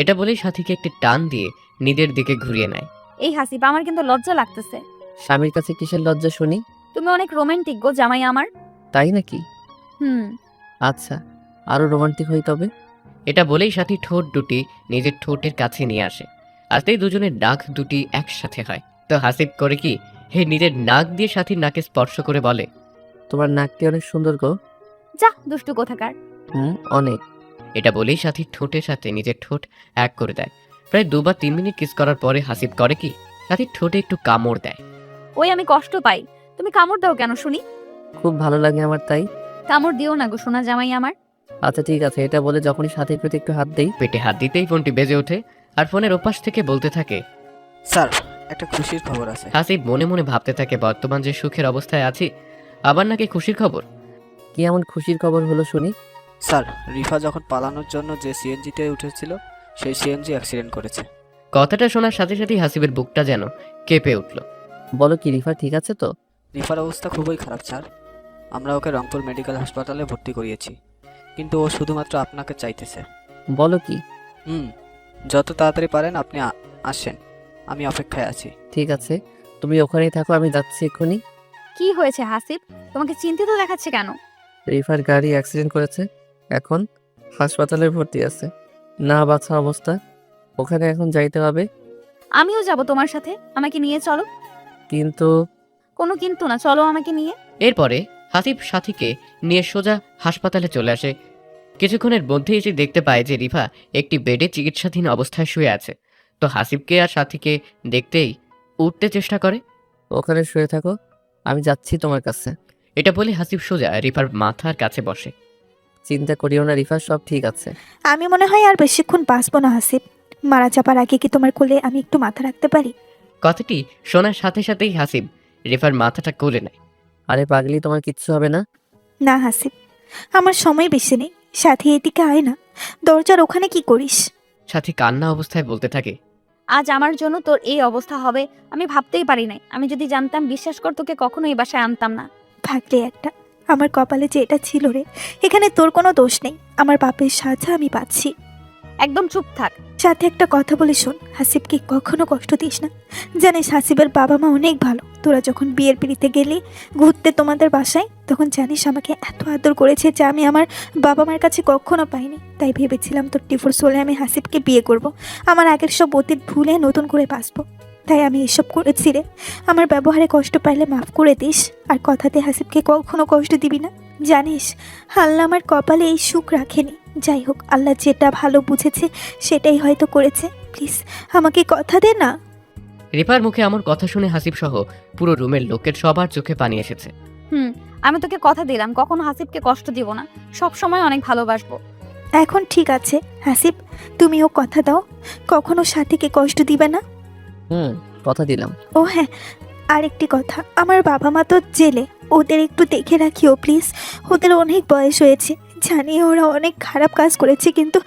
এটা বলেই সাথীকে একটি টান দিয়ে নিজের দিকে ঘুরিয়ে নেয়। এই হাসিব, আমার কিন্তু লজ্জা লাগতেছে। স্বামীর কাছে কিসের লজ্জা শুনি? তুমি অনেক রোমান্টিক গো জামাই আমার। তাই নাকি? হুম। আচ্ছা, আরো রোমান্টিক হই তবে। এটা বলেই সাথী ঠোঁট দুটি নিজের ঠোঁটের কাছে নিয়ে আসে। আসতেই দুজনের নাক দুটি একসাথে হয়। তো হাসিব করে কি, হে নিজের নাক দিয়ে সাথীর নাকে স্পর্শ করে বলে, তোমার নাকটি অনেক সুন্দর গো। যা দুষ্টু কোথাকার। অনেক। এটা বলেই সাথী ঠোঁটের সাথে নিজের ঠোঁট এক করে দেয়। প্রায় 2 বা 3 মিনিট কিস করার পরে হাসিব করে কি, সাথীর ঠোঁটে একটু কামড় দেয়। ওই আমি কষ্ট পাই, তুমি কামড় দাও কেন শুনি? খুব ভালো লাগে আমার তাই। কামড় দিও না গো সোনা জামাই আমার। আচ্ছা ঠিক আছে, এটা বলে যখনই সাথীর প্রতি একটু হাত দেই। পেটে হাত দিতেই ফোনটি বেজে ওঠে আর ফোনের ওপাশ থেকে বলতে থাকে, স্যার একটা খুশির খবর আছে। হাসিব মনে মনে ভাবতে থাকে বর্তমান যে সুখের অবস্থায় আছি, আবার নাকি খুশির খবর। কি এমন খুশির খবর হলো শুনি? স্যার রিফা যখন পালানোর জন্য যে সিএনজিতে উঠেছিল সেই সিএনজি অ্যাক্সিডেন্ট করেছে। কথাটা শোনার সাথে সাথেই হাসিবের বুকটা যেন কেঁপে উঠল। বলো কি, রিফা ঠিক আছে তো? রিফার অবস্থা খুবই খারাপ স্যার। আমরা ওকে রংপুর মেডিকেল হাসপাতালে ভর্তি করিয়েছি, কিন্তু ও শুধুমাত্র আপনাকে চাইতেছে। বলো কি? যত তাড়াতাড়ি পারেন আপনি আসেন, আমি অপেক্ষায় আছি। ঠিক আছে, তুমি ওখানেই থাকো, আমি যাচ্ছি এক্ষুনি। কি হয়েছে হাসিব, তোমাকে চিন্তিত দেখাচ্ছে কেন? রিফার গাড়ি অ্যাক্সিডেন্ট করেছে, এখন হাসপাতালে ভর্তি আছে। না বাছা অবস্থা, ওখানে এখন যাইতে হবে। আমিও যাব তোমার সাথে, আমাকে নিয়ে চলো। কিন্তু কোনো কিন্তু না, চলো আমাকে নিয়ে। এরপরে হাসিব সাথীকে নিয়ে সোজা হাসপাতালে চলে আসে। কিছুক্ষণের মধ্যে এসে দেখতে পায় যে রিফা একটি বেডে চিকিৎসাধীন অবস্থায় শুয়ে আছে। তো হাসিবকে আর সাথীকে দেখতেই উঠতে চেষ্টা করে। ওখানে শুয়ে থাকো, আমি যাচ্ছি তোমার কাছে। এটা বলে হাসিব সোজা রিফার মাথার কাছে বসে। চিন্তা করিও না রিফা, সব ঠিক আছে। আমি মনে হয় আর বেশিক্ষণ বাঁচবো না হাসিব। মারা যাবার আগে কি তোমার কোলে আমি একটু মাথা রাখতে পারি? কথাটি শোনার সাথে সাথেই হাসিব রিফার মাথাটা কোলে নেয়। আরে পাগলি, তোমার কিচ্ছু হবে না। না হাসিব, আমার সময় বেশি নেই। সাথী এদিকে আয় না, দরজার ওখানে কি করিস? সাথী কান্না অবস্থায় বলতে থাকে, আজ আমার জন্য তোর এই অবস্থা হবে আমি ভাবতেই পারি নাই। আমি যদি জানতাম, বিশ্বাস কর, তোকে কখনো এই বাসায় আনতাম না। ভাগলে একটা, আমার কপালে যে এটা ছিল রে। এখানে তোর কোনো দোষ নেই, আমার বাপের সাজা আমি পাচ্ছি। একদম চুপ থাক। সাথে একটা কথা বলে শোন, হাসিবকে কখনো কষ্ট দিস না। জানিস হাসিবের বাবা মা অনেক ভালো। তোরা যখন বিয়ের পিড়িতে গেলি ঘুরতে তোমাদের বাসায়, তখন জানিস আমাকে এত আদর করেছে যা আমি আমার বাবা মার কাছে কখনো পাইনি। তাই ভেবেছিলাম তোর ডিভোর্স হলে আমি হাসিবকে বিয়ে করব, আমার আগের সব অতীত ভুলে নতুন করে বাঁচবো। তাই আমি এসব করেছি রে। আমার ব্যবহারে কষ্ট পাইলে মাফ করে দিস, আর কথাতে হাসিবকে কখনো কষ্ট দিবি না। জানিস আল্লাহ আমার কপালে এই সুখ রাখেনি। যাই হোক, আল্লাহ যেটা ভালো বুঝেছে সেটাই হয়তো করেছে। প্লিজ আমাকে কথা দে না। রিফার মুখে আমার কথা শুনে হাসিব সহ পুরো রুমের লোকের সবার চোখে পানি এসেছে। আমি তোকে কথা দিলাম কখনো হাসিবকে কষ্ট দিব না, সব সময় অনেক ভালোবাসবো। এখন ঠিক আছে হাসিব, তুমিও কথা দাও, কখনো সাথীকে কষ্ট দিবে না। কথা দিলাম। ও হ্যাঁ, আরেকটি কথা, আমার বাবা মা তো জেলে, ওদের একটু দেখে রাখিও প্লিজ। ওদের অনেক বয়স হয়েছে, জানি ওরা অনেক খারাপ কাজ করেছে, কিন্তু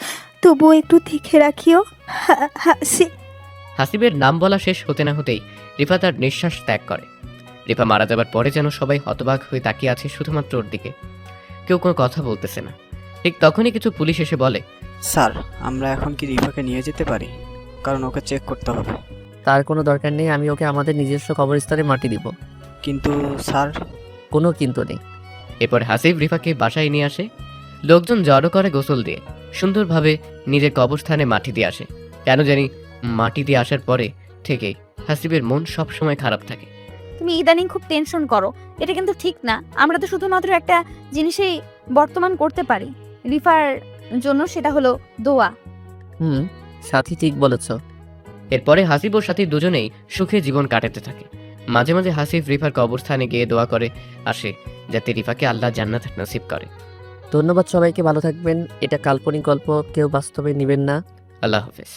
তবুও একটু দেখে রাখিও। হাসিবের নাম বলা শেষ হতে না হতেই রিফা তার নিঃশ্বাস ত্যাগ করে। রিফা মারা যাবার পরে যেন সবাই হতবাক হয়ে তাকিয়ে আছে শুধুমাত্র ওর দিকে, কেউ কোনো কথা বলতেছে না। ঠিক তখনই কিছু পুলিশ এসে বলে, স্যার আমরা এখন কি রিফাকে নিয়ে যেতে পারি? কারণ ওকে চেক করতে হবে। তার কোনো দরকার নেই, আমি ওকে আমাদের নিজস্ব কবরস্থানে মাটি দিব। কিন্তু স্যার। কোনো কিন্তু নেই। এরপর হাসিব রিফাকে বাসায় নিয়ে আসে। লোকজন জড়ো করে গোসল দিয়ে সুন্দরভাবে নিজের কবরস্থানে মাটি দিয়ে আসে। কেন জানি মাটি দিয়ে আসার পরে থেকেই হাসিবের মন সব সময় খারাপ থাকে। তুমি ইদানিং খুব টেনশন করো, এটা কিন্তু ঠিক না। আমরা তো শুধুমাত্র একটা জিনিসেই বর্তমান করতে পারি রিফার জন্য, সেটা হলো দোয়া। সাথী ঠিক বলেছ। এরপরে হাসিব ওর সাথে দুজনেই সুখে জীবন কাটাতে থাকে। মাঝে মাঝে হাসিব রিফার কবরস্থানে গিয়ে দোয়া করে আসে যাতে রিফাকে আল্লাহ জান্নাত নসিব করে। ধন্যবাদ সবাইকে, ভালো থাকবেন। এটা কাল্পনিক গল্প, কেউ বাস্তবে নেবেন না। আল্লাহ হাফেজ।